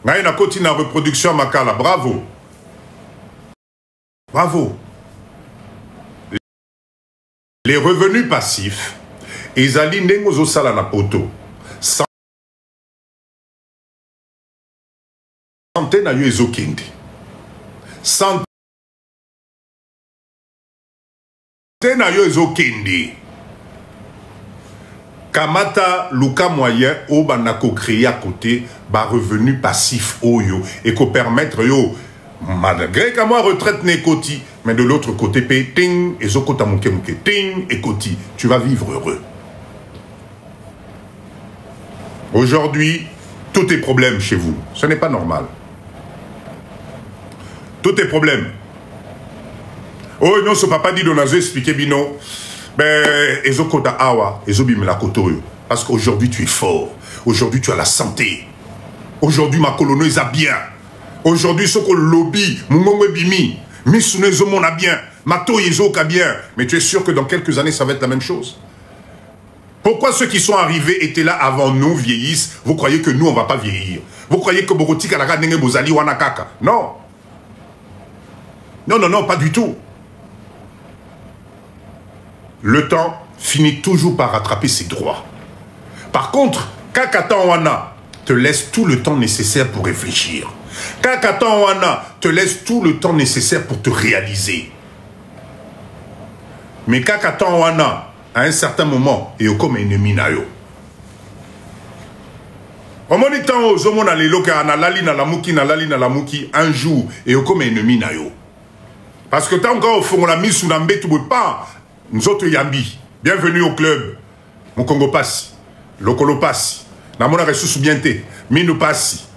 [SPEAKER 1] Ngaï na koti na reproduction makala, bravo. Bravo. Les revenus passifs, ezali ndengo sala na poto. Santé na yo ezokende. Santé na yo ezokende. Kamata luka moyen o banako créer à côté ba revenu passif oyo et ko permettre yo malgré que moi retraite n'est koti mais de l'autre côté pay ting ezokota muke muke ting et koti tu vas vivre heureux. Aujourd'hui tout est problème chez vous, ce n'est pas normal. Tout est problème. Oh non, ce papa dit donazo expliquer bino. Ben, ezokota awa, ezobimela kotoyo. Parce qu'aujourd'hui tu es fort. Aujourd'hui tu as la santé. Aujourd'hui ma colono est bien. Aujourd'hui ce que lobby, mungongwe bimi, misune zomona bien, mato yezoka bien. Mais tu es sûr que dans quelques années ça va être la même chose. Pourquoi ceux qui sont arrivés étaient là avant nous vieillissent? Vous croyez que nous on va pas vieillir? Vous croyez que Boroti Kalaka Nenge Bozali Wanakaka? Non. Non, pas du tout. Le temps finit toujours par rattraper ses droits. Par contre, Kakatan Wana te laisse tout le temps nécessaire pour réfléchir. Kakatan Wana te laisse tout le temps nécessaire pour te réaliser. Mais Kakatan Wana, à un certain moment, est comme ennemi nayo. Au moment où Zomona Leloka na lali na la muki un jour et comme ennemi nayo. Parce que tant qu'on fait la mise sous l'ambé, tu ne peux pas. Nous autres Yambi, bienvenue au club. Mon Congo passe, Lokolo passe, Namona ressources bien té, Minu passe.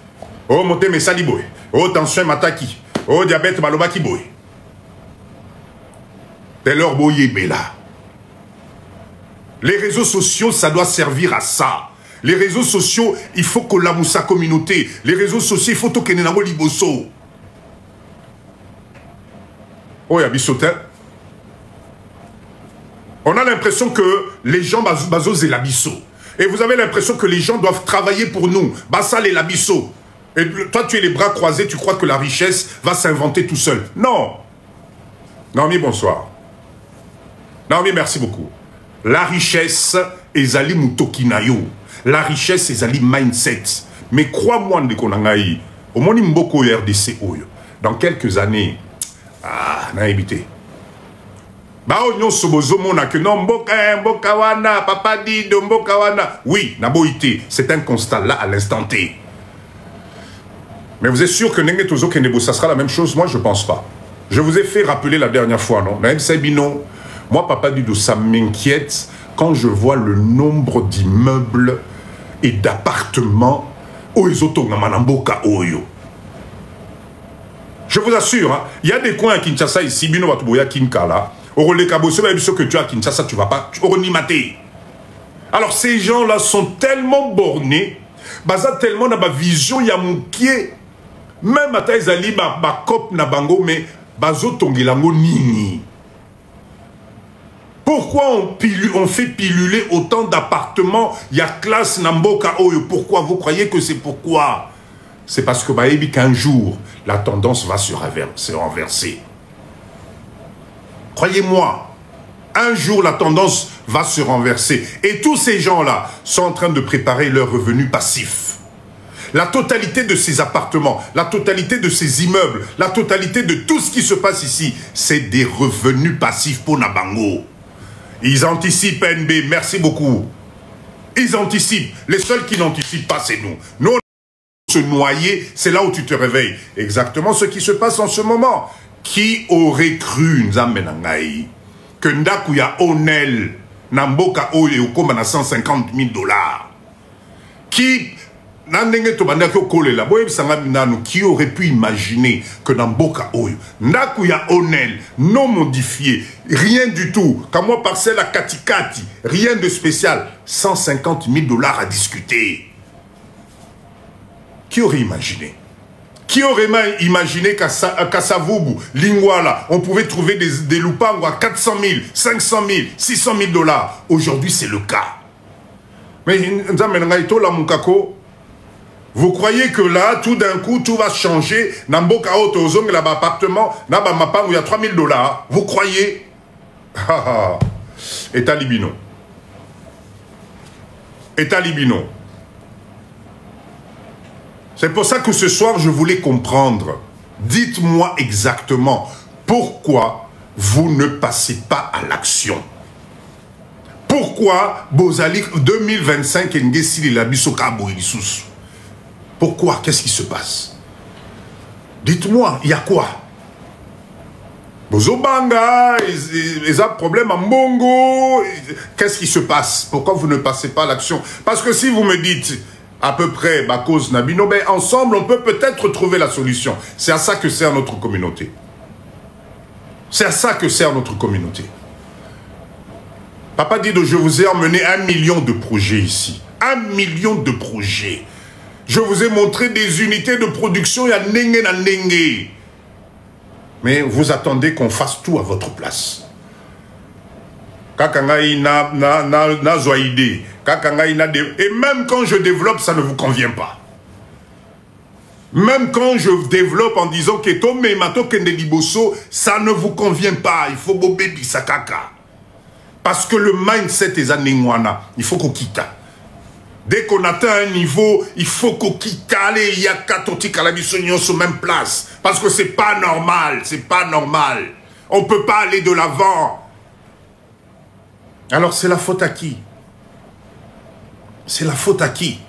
[SPEAKER 1] Oh monté mes saliboy, oh tension mataki, oh diabète malobaki boy. T'es leur boye bella. Les réseaux sociaux, ça doit servir à ça. Les réseaux sociaux, il faut que la moussa communauté. Les réseaux sociaux, il faut que nenango liboso. Oh yabisotin. On a l'impression que les gens bazos et l'abisso. Et vous avez l'impression que les gens doivent travailler pour nous. Bassal et l'abisso. Et toi, tu es les bras croisés, tu crois que la richesse va s'inventer tout seul. Non. Naomi, bonsoir. Naomi, merci beaucoup. La richesse est ali mutokinayo. La richesse est ali mindset. Mais crois-moi, Ndekonangaï, au moni mboko RDC oyo. Dans quelques années, n'a évité. Papa dit de Mbokawana. Oui, Naboïté, c'est un constat là à l'instant T. Mais vous êtes sûr que Nengetozo Kenebo, ça sera la même chose? Moi, je ne pense pas. Je vous ai fait rappeler la dernière fois, non? Moi, Papa Dido, ça m'inquiète quand je vois le nombre d'immeubles et d'appartements au Ezoto Namanamboka Oyo. Je vous assure, il y a des coins à Kinshasa ici, Bino Watuboya Kinkala. Que tu as à Kinshasa, tu vas pas mater. Alors ces gens-là sont tellement bornés, baza tellement dans ma vision, il y a mon pied. Même à Taïzali, ma cop na bango, mais bazo tongelango nini. Pourquoi on fait piluler autant d'appartements? Il y a classe Namboka Oyo. Pourquoi? Vous croyez que c'est pourquoi? C'est parce que Baébi qu'un jour, la tendance va se renverser. Croyez-moi, un jour, la tendance va se renverser. Et tous ces gens-là sont en train de préparer leur revenu passif. La totalité de ces appartements, la totalité de ces immeubles, la totalité de tout ce qui se passe ici, c'est des revenus passifs pour Nabango. Ils anticipent, NB, merci beaucoup. Ils anticipent. Les seuls qui n'anticipent pas, c'est nous. Nous, on se noyer, c'est là où tu te réveilles. Exactement ce qui se passe en ce moment. Qui aurait cru, Nzamenangaï, que Ndakuya Onel, Namboka Oyo, comme à 150 000 $. Qui aurait pu imaginer que dans Boka Oyo, Nakuya Onel, non modifié, rien du tout, comme moi parcelle à Katikati, rien de spécial, 150 000 $ à discuter. Qui aurait imaginé? Qui aurait imaginé qu'à Savubu, Lingwala, on pouvait trouver des loupangs à 400 000, 500 000, 600 000 $. Aujourd'hui, c'est le cas. Mais vous croyez que là, tout d'un coup, tout va changer? Namboka Otozong, là-bas, appartement, là-bas, Mapang, où il y a 3 000 $. Vous croyez? État Libino. État Libino. C'est pour ça que ce soir, je voulais comprendre. Dites-moi exactement pourquoi vous ne passez pas à l'action. Pourquoi Bozali 2025 et Ngesili la Bisoka Boïsous? Pourquoi? Qu'est-ce qui se passe? Dites-moi, il y a quoi? Bozobanga, ils ont problème à Mbongo. Qu'est-ce qui se passe? Pourquoi vous ne passez pas à l'action? Parce que si vous me dites à peu près, à cause Nabino, ben ensemble, on peut peut-être trouver la solution. C'est à ça que sert notre communauté. C'est à ça que sert notre communauté. Papa Dido, je vous ai emmené 1 million de projets ici. 1 million de projets. Je vous ai montré des unités de production, il y a Nenge na Nenge. Mais vous attendez qu'on fasse tout à votre place. Et même quand je développe, ça ne vous convient pas. Même quand je développe en disant que ça ne vous convient pas. Il faut bobé bisakaka. Parce que le mindset est anengwana. Il faut qu'on quitte. Dès qu'on atteint un niveau, il faut qu'on quitte. Allez, il y a 4 calabissonions sur même place. Parce que c'est pas normal. C'est pas normal. On peut pas aller de l'avant. Alors c'est la faute à qui? C'est la faute à qui?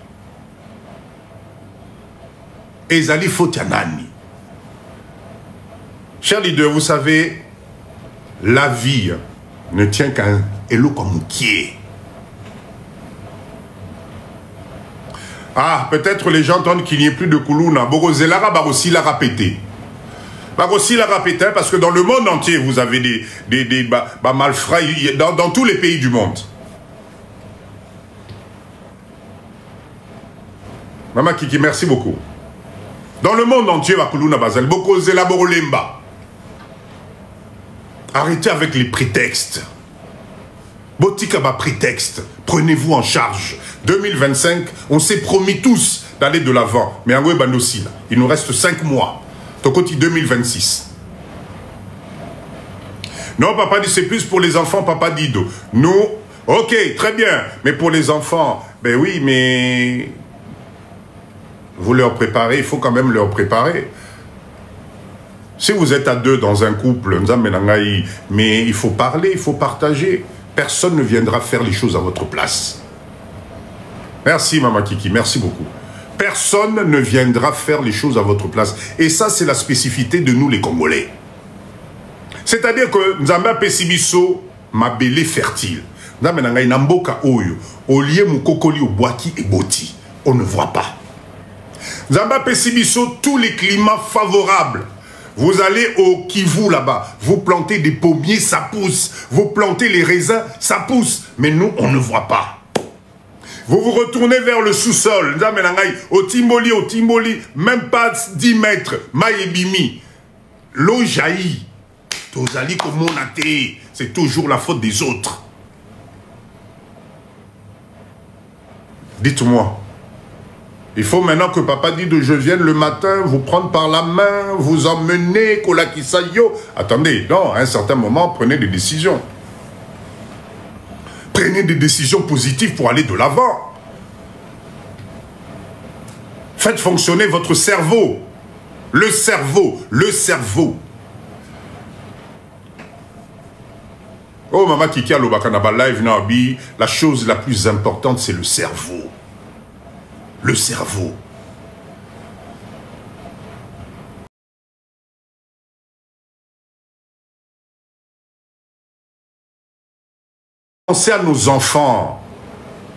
[SPEAKER 1] Ezali faute à nani? Chers leaders, vous savez, la vie ne tient qu'à un élo comme qui. Ah, peut-être les gens entendent qu'il n'y ait plus de Koulouna. Borozelara, Barossi l'a répété. Barossi l'a répété parce que dans le monde entier, vous avez des malfrats dans tous les pays du monde. Maman Kiki, merci beaucoup. Dans le monde entier, Koulouna Bazal, Bokozela Borolemba. Arrêtez avec les prétextes. Botika ba prétexte. Prenez-vous en charge. 2025, on s'est promis tous d'aller de l'avant. Mais Angoué Bandossi, il nous reste 5 mois. Tokoti 2026. Non, papa dit c'est plus pour les enfants, papa Dido. Nous, ok, très bien. Mais pour les enfants, ben oui, mais vous leur préparez, il faut quand même leur Si vous êtes à 2 dans un couple, mais il faut parler, il faut partager. Personne ne viendra faire les choses à votre place. Merci, Maman Kiki, merci beaucoup. Personne ne viendra faire les choses à votre place. Et ça, c'est la spécificité de nous, les Congolais. C'est-à-dire que Nzamba Pessibiso m'a belé fertile. Nzamba Namboka Oyo, Olie Mukokoli, Obwaki et Boti. On ne voit pas. Nzamba Pessibiso, tous les climats favorables. Vous allez au Kivu là-bas, vous plantez des pommiers, ça pousse. Vous plantez les raisins, ça pousse. Mais nous, on ne voit pas. Vous vous retournez vers le sous-sol. Au Timboli, même pas 10 mètres. Maïebimi. L'eau jaillit. Tozali komonate, c'est toujours la faute des autres. Dites-moi, il faut maintenant que papa dit de je vienne le matin, vous prendre par la main, vous emmener, Kolakisayo. Attendez, non, à un certain moment, prenez des décisions. Prenez des décisions positives pour aller de l'avant. Faites fonctionner votre cerveau. Le cerveau, le cerveau. Oh, maman Kiki Alobakanaba Live Nabi, la chose la plus importante, c'est le cerveau. Le cerveau. Pensez à nos enfants.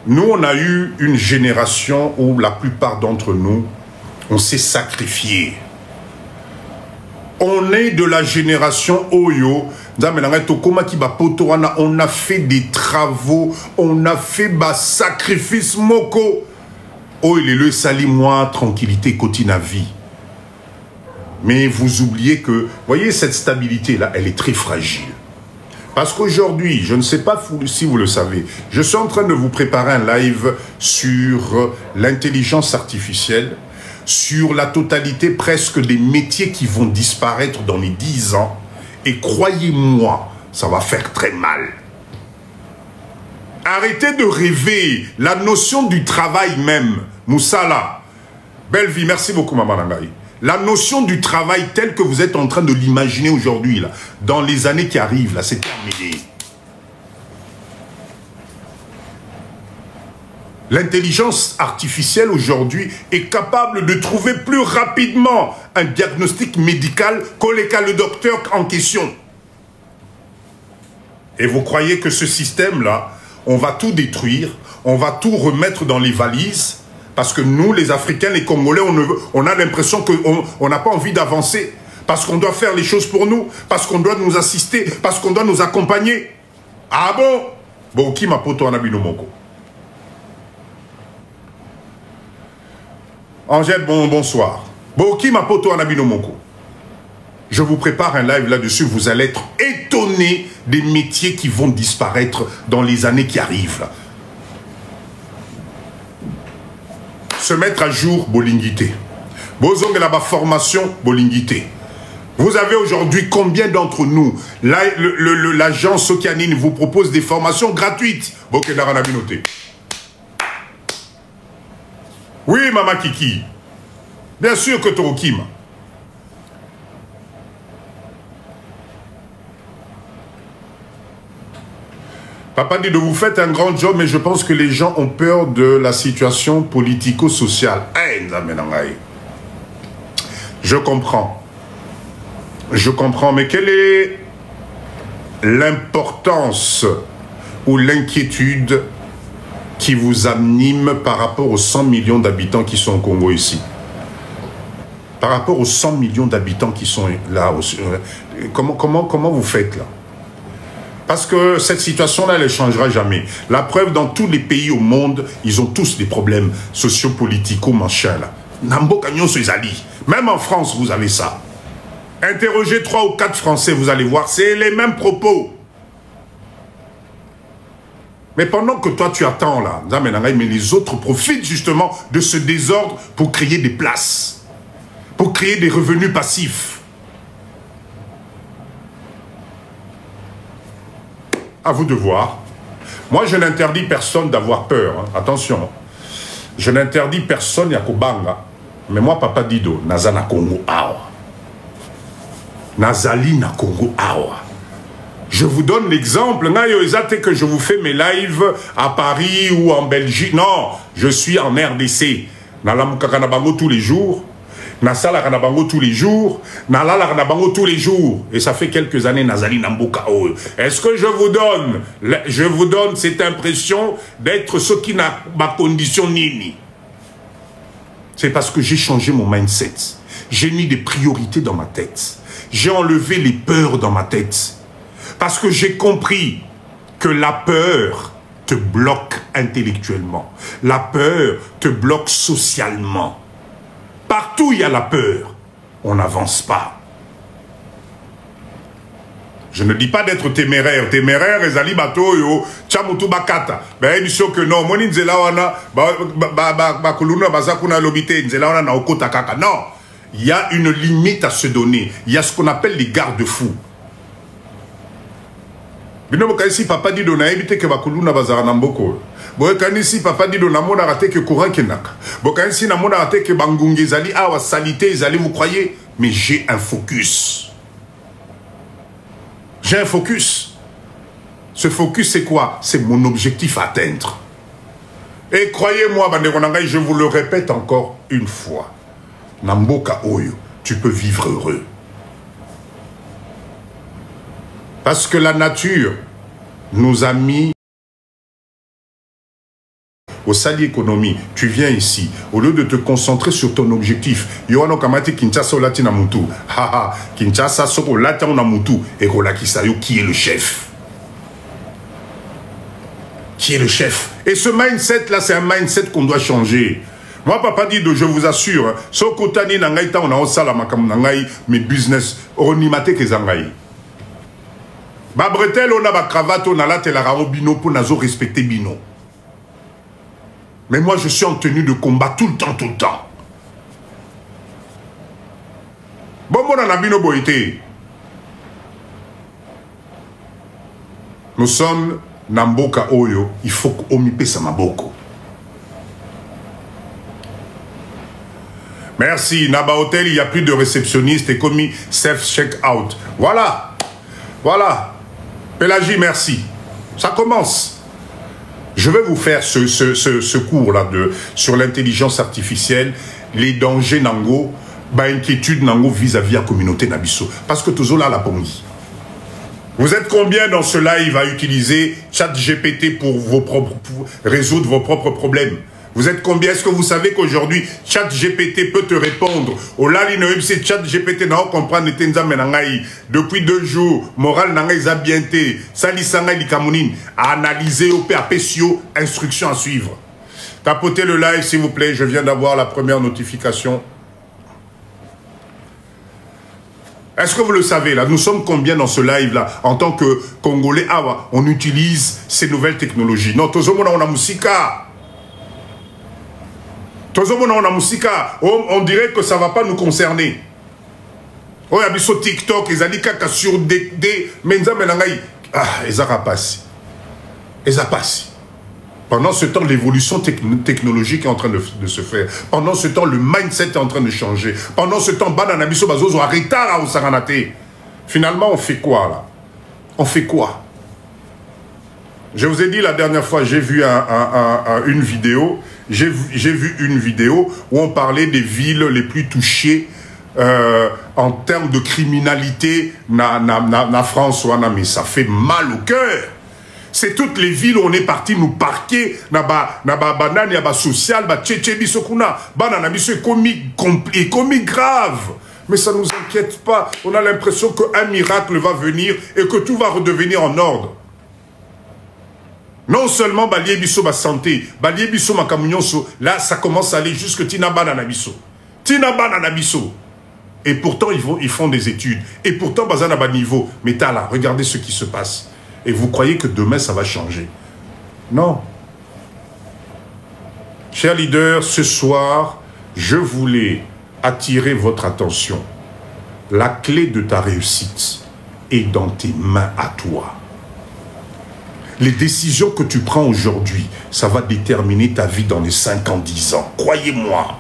[SPEAKER 1] Nous, on a eu une génération où la plupart d'entre nous, on s'est sacrifié. On est de la génération Oyo. On a fait des travaux, on a fait des sacrifices moko. Oh, il est le sali moi, tranquillité, quotidienne vie. Mais vous oubliez que, voyez, cette stabilité-là, elle est très fragile. Parce qu'aujourd'hui, je ne sais pas si vous le savez, je suis en train de vous préparer un live sur l'intelligence artificielle, sur la totalité presque des métiers qui vont disparaître dans les 10 ans. Et croyez-moi, ça va faire très mal. Arrêtez de rêver. La notion du travail même, Moussala, belle vie, merci beaucoup Maman Nangaï. La notion du travail telle que vous êtes en train de l'imaginer aujourd'hui, là, dans les années qui arrivent, là, c'est terminé. L'intelligence artificielle aujourd'hui est capable de trouver plus rapidement un diagnostic médical que le docteur en question. Et vous croyez que ce système-là, on va tout détruire, on va tout remettre dans les valises, parce que nous, les Africains, les Congolais, on a l'impression qu'on n'a pas envie d'avancer, parce qu'on doit faire les choses pour nous, parce qu'on doit nous assister, parce qu'on doit nous accompagner. Ah bon? Bon, qui m'a poto en abino moko? Angèle, bonsoir. Bon, qui m'a poto en abino moko? Je vous prépare un live là-dessus, vous allez être étonnés des métiers qui vont disparaître dans les années qui arrivent. Là. Se mettre à jour, bolingité. Bozong là-bas, formation, bolingité. Vous avez aujourd'hui combien d'entre nous, l'agence Sokianine vous propose des formations gratuites. Oui, Maman Kiki. Bien sûr que Torokim. Papa dit de vous faites un grand job, mais je pense que les gens ont peur de la situation politico-sociale. Je comprends. Je comprends, mais quelle est l'importance ou l'inquiétude qui vous anime par rapport aux 100 millions d'habitants qui sont au Congo ici? Par rapport aux 100 millions d'habitants qui sont là, comment vous faites là? Parce que cette situation-là, elle ne changera jamais. La preuve, dans tous les pays au monde, ils ont tous des problèmes socio-politico, machin là. Même en France, vous avez ça. Interrogez 3 ou 4 Français, vous allez voir, c'est les mêmes propos. Mais pendant que toi, tu attends là, mais les autres profitent justement de ce désordre pour créer des places, pour créer des revenus passifs. À vous de voir. Moi, je n'interdis personne d'avoir peur. Hein. Attention. Je n'interdis personne à Kobanga. Mais moi, Papa Dido, Naza na Congo Awa. Nazali na Congo Awa. Je vous donne l'exemple. Que je vous fais mes lives à Paris ou en Belgique. Non, je suis en RDC. Nalamukakanabango tous les jours. Nasala Ranabango tous les jours, Nalala Ranabango tous les jours. Et ça fait quelques années, Nazali Namboka. Est-ce que je vous donne cette impression d'être ce qui n'a ma condition nini? C'est parce que j'ai changé mon mindset. J'ai mis des priorités dans ma tête. J'ai enlevé les peurs dans ma tête. Parce que j'ai compris que la peur te bloque intellectuellement. La peur te bloque socialement. Partout il y a la peur, on n'avance pas. Je ne dis pas d'être téméraire. Téméraire, ezali bato yo, chamutu bakata. Ben, émission que non, moni nzela wana, kuluna bazakuna lobite, nzela wana na okota kaka. Non. Il y a une limite à se donner. Il y a ce qu'on appelle les garde-fous. Bino si papa dit dona éviter que bakuluna bazara namboko. Boekani si papa dit dona mona raté que courant kenaka. Boekani si na mona raté que bangungi zali awa salité zali, vous croyez? Mais j'ai un focus. J'ai un focus. Ce focus, c'est quoi? C'est mon objectif à atteindre. Et croyez-moi, Banderonangai, je vous le répète encore une fois. Namboka Oyo, tu peux vivre heureux. Parce que la nature nous a mis au sali économie. Tu viens ici, au lieu de te concentrer sur ton objectif. Yoano Kamati Kinshasa Olati Namutu. Haha, Kinshasa Soko Olati Namutu. Et Rolakisayo, qui est le chef? Qui est le chef? Et ce mindset-là, c'est un mindset qu'on doit changer. Moi, papa dit, je vous assure, Sokotani Nangaïta, on a osala makam nangai, mes business, onimate kezangai. Babretel, on a ba cravate, on a la telarao bino pour nazo respecter bino. Mais moi, je suis en tenue de combat tout le temps, tout le temps. Bon, mon anabino boité. Nous sommes Namboka Oyo, il faut qu'on y samaboko. Merci. Naba Hotel, il n'y a plus de réceptionniste et commis self-check-out. Voilà. Voilà. Pélagie, merci. Ça commence. Je vais vous faire ce cours-là sur l'intelligence artificielle, les dangers nango, inquiétude nango vis-à-vis de la communauté Nabiso. Parce que tout là la pongi. Vous êtes combien dans ce live à utiliser ChatGPT pour résoudre vos propres problèmes? Vous êtes combien? Est-ce que vous savez qu'aujourd'hui, ChatGPT peut te répondre? Au lali no c'est ChatGPT na comprendre tenza menangai. Depuis 2 jours, moral nangai za bien té, sali sangai li kamunine, à analyser au PAPSio, instructions à suivre. Tapotez le live s'il vous plaît, je viens d'avoir la première notification. Est-ce que vous le savez là? Nous sommes combien dans ce live là? En tant que Congolais, on utilise ces nouvelles technologies. Non, tozomona on a musika. On dirait que ça ne va pas nous concerner. Oh, il y a sur TikTok, ils ont dit que sur des menza menangai. Ah, ils ont passé. Ils ont passé. Pendant ce temps, l'évolution technologique est en train de se faire. Pendant ce temps, le mindset est en train de changer. Pendant ce temps, banana biso bazozo arrêta au saranate. Finalement, on fait quoi là? On fait quoi? Je vous ai dit la dernière fois, j'ai vu une vidéo. J'ai vu une vidéo où on parlait des villes les plus touchées en termes de criminalité na France. Mais ça fait mal au cœur. C'est toutes les villes où on est parti nous parquer na banane ya ba social ba tchétché bisokuna banana biso est grave. Mais ça ne nous inquiète pas. On a l'impression qu'un miracle va venir et que tout va redevenir en ordre. Non seulement Balié Bisso ma santé, Balié Bisso ma kamunyonso, là ça commence à aller jusque Tinaba Nanabiso. Tinaba Nanabiso. Et pourtant ils font des études. Et pourtant Bazana bas niveau. Mais t'as là, regardez ce qui se passe. Et vous croyez que demain ça va changer? Non. Chers leaders, ce soir, je voulais attirer votre attention. La clé de ta réussite est dans tes mains à toi. Les décisions que tu prends aujourd'hui, ça va déterminer ta vie dans les 5 ans, 10 ans. Croyez-moi.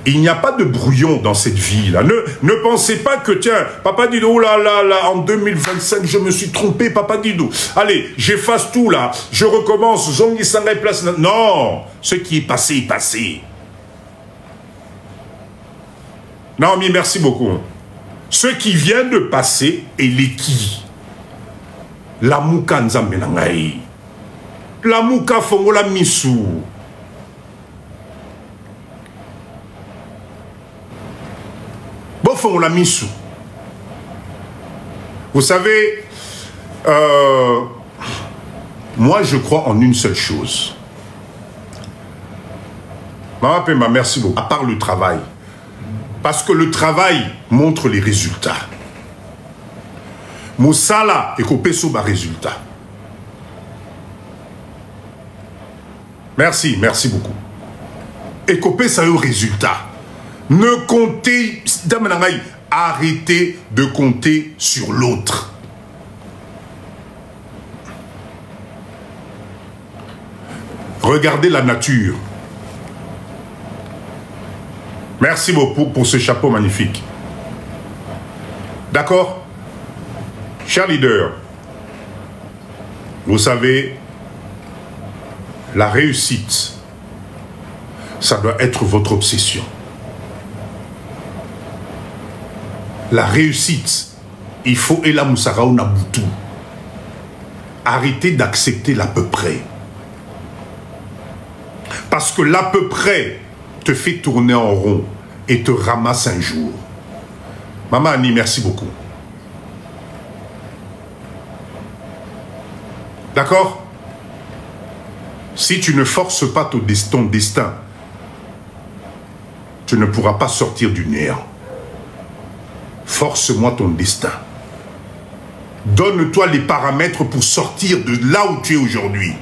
[SPEAKER 1] Il n'y a pas de brouillon dans cette vie-là. Ne pensez pas que, tiens, Papa Dido, oh là, en 2025, je me suis trompé, Papa Dido. Allez, j'efface tout là, je recommence, Zongi Sangai place. Non, ce qui est passé est passé. Non, mais merci beaucoup. Ce qui vient de passer est l'équilibre. La mouka nzambe nangai. La mouka fongola misu. Bon fongola misu. Vous savez, moi je crois en une seule chose. Maman Pemba, merci beaucoup. À part le travail. Parce que le travail montre les résultats. Moussala et kopé sous bas résultat. Merci, merci beaucoup. Et kopé ça au résultat. Ne comptez, arrêtez de compter sur l'autre. Regardez la nature. Merci beaucoup pour ce chapeau magnifique. D'accord? Cher leader, vous savez, la réussite, ça doit être votre obsession. La réussite, il faut Ela Moussara ou Nabutu. Arrêtez d'accepter l'à peu près. Parce que l'à peu près te fait tourner en rond et te ramasse un jour. Maman Annie, merci beaucoup. D'accord? Si tu ne forces pas ton destin, tu ne pourras pas sortir du néant. Force-moi ton destin. Donne-toi les paramètres pour sortir de là où tu es aujourd'hui.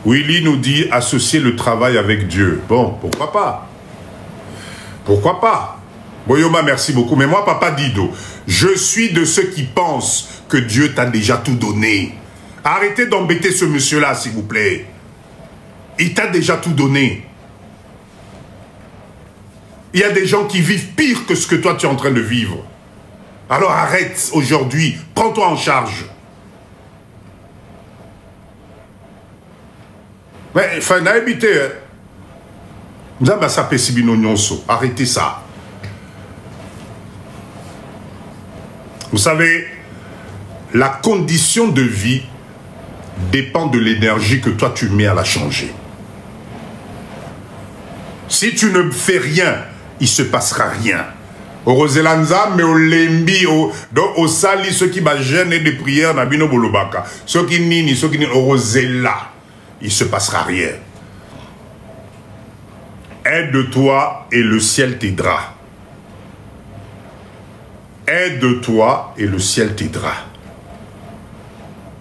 [SPEAKER 1] Willy nous dit associer le travail avec Dieu. Bon, pourquoi pas? Pourquoi pas? Boyoma, merci beaucoup. Mais moi, Papa Dido, je suis de ceux qui pensent que Dieu t'a déjà tout donné. Arrêtez d'embêter ce monsieur-là, s'il vous plaît. Il t'a déjà tout donné. Il y a des gens qui vivent pire que ce que toi tu es en train de vivre. Alors arrête aujourd'hui, prends-toi en charge. Mais enfin, arrêtez ça. Vous savez, la condition de vie dépend de l'énergie que toi tu mets à la changer. Si tu ne fais rien, il ne se passera rien. Au Roselanza, mais au Lembi, au Sali, ceux qui gênent des prières, Nabino Bolobaka, ceux qui nini, ceux qui nini, au Rosella, il ne se passera rien. Aide-toi et le ciel t'aidera. Aide-toi et le ciel t'aidera.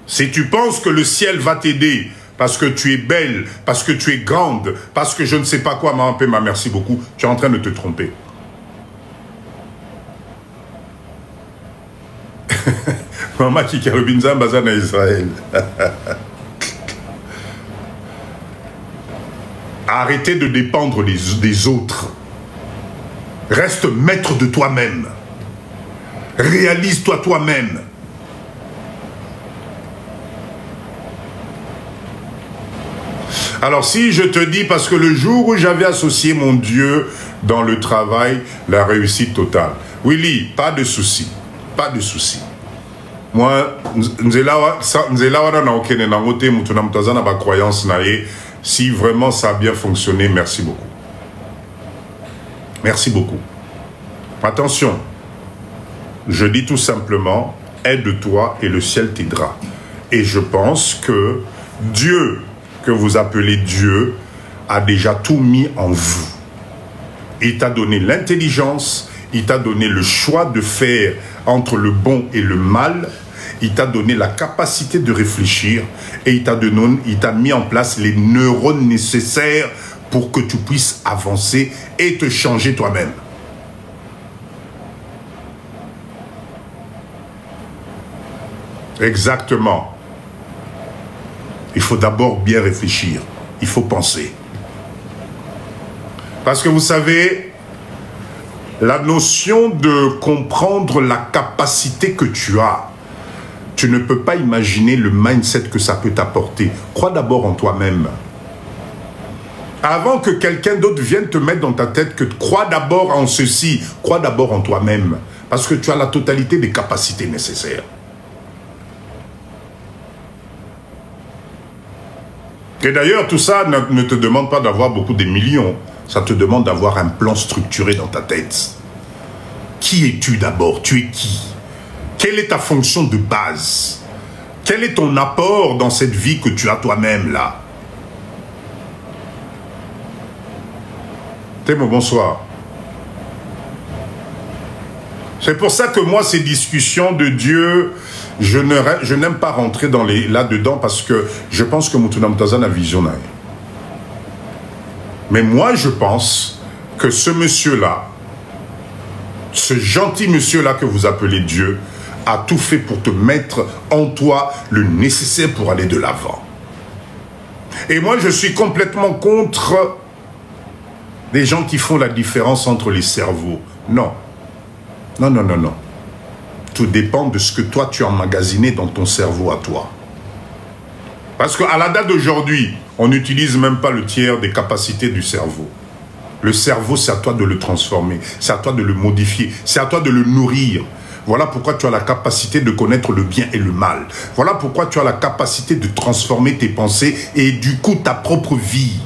[SPEAKER 1] Si tu penses que le ciel va t'aider parce que tu es belle, parce que tu es grande, parce que je ne sais pas quoi, ma merci beaucoup, tu es en train de te tromper. Maman qui Kerubinza Bazana Israël. Arrêtez de dépendre des autres. Reste maître de toi-même. Réalise-toi toi-même. Alors si je te dis, parce que le jour où j'avais associé mon Dieu dans le travail, la réussite totale. Willy, pas de souci. Pas de souci. Moi, si vraiment ça a bien fonctionné, merci beaucoup. Merci beaucoup. Attention, je dis tout simplement, aide-toi et le ciel t'aidera. Et je pense que Dieu, que vous appelez Dieu, a déjà tout mis en vous. Il t'a donné l'intelligence, il t'a donné le choix de faire entre le bon et le mal, il t'a donné la capacité de réfléchir et il t'a mis en place les neurones nécessaires pour que tu puisses avancer et te changer toi-même. Exactement. Il faut d'abord bien réfléchir. Il faut penser. Parce que vous savez, la notion de comprendre la capacité que tu as, tu ne peux pas imaginer le mindset que ça peut t'apporter. Crois d'abord en toi-même. Avant que quelqu'un d'autre vienne te mettre dans ta tête que crois d'abord en ceci, crois d'abord en toi-même. Parce que tu as la totalité des capacités nécessaires. Et d'ailleurs, tout ça ne te demande pas d'avoir beaucoup de millions. Ça te demande d'avoir un plan structuré dans ta tête. Qui es-tu d'abord? Tu es qui? Quelle est ta fonction de base? Quel est ton apport dans cette vie que tu as toi-même là? Thémo, bonsoir. C'est pour ça que moi, ces discussions de Dieu, je n'aime pas rentrer là-dedans parce que je pense que Moutouna Moutazan a visionné. Mais moi, je pense que ce monsieur-là, ce gentil monsieur-là que vous appelez Dieu, a tout fait pour te mettre en toi le nécessaire pour aller de l'avant. Et moi, je suis complètement contre des gens qui font la différence entre les cerveaux. Non. Non, non, non, non. Tout dépend de ce que toi, tu as emmagasiné dans ton cerveau à toi. Parce qu'à la date d'aujourd'hui, on n'utilise même pas le tiers des capacités du cerveau. Le cerveau, c'est à toi de le transformer. C'est à toi de le modifier. C'est à toi de le nourrir. Voilà pourquoi tu as la capacité de connaître le bien et le mal. Voilà pourquoi tu as la capacité de transformer tes pensées et du coup ta propre vie.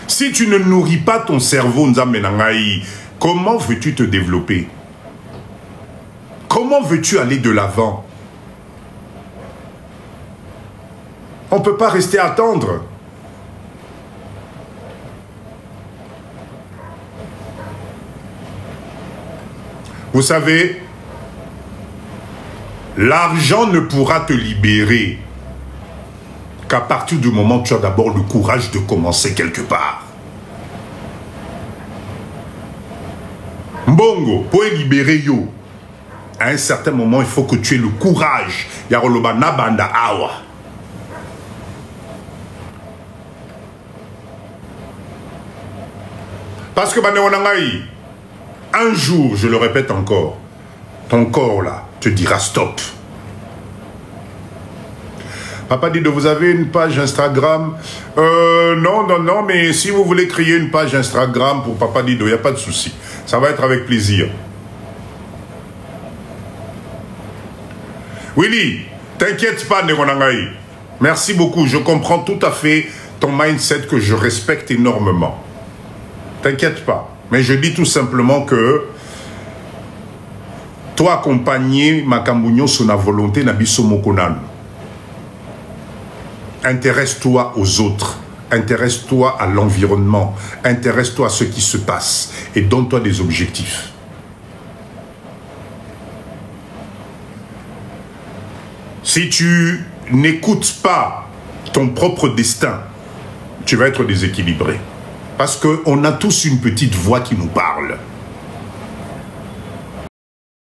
[SPEAKER 1] Si tu ne nourris pas ton cerveau, Nzamenangaï, comment veux-tu te développer? Comment veux-tu aller de l'avant? On ne peut pas rester à attendre. Vous savez, l'argent ne pourra te libérer qu'à partir du moment où tu as d'abord le courage de commencer quelque part. Mbongo, pour libérer yo, à un certain moment, il faut que tu aies le courage. Yaroloba nabanda awa. Parce que un jour, je le répète encore, ton corps là te dira stop. Papa dit, vous avez une page Instagram? Non, non, non, mais si vous voulez créer une page Instagram pour Papa Dido, il n'y a pas de souci. Ça va être avec plaisir. Willy, t'inquiète pas, Neronangaï. Merci beaucoup. Je comprends tout à fait ton mindset que je respecte énormément. T'inquiète pas. Mais je dis tout simplement que toi accompagner Makambunyo sur la volonté n'abisso mokonan. Intéresse-toi aux autres. Intéresse-toi à l'environnement. Intéresse-toi à ce qui se passe. Et donne-toi des objectifs. Si tu n'écoutes pas ton propre destin, tu vas être déséquilibré. Parce qu'on a tous une petite voix qui nous parle.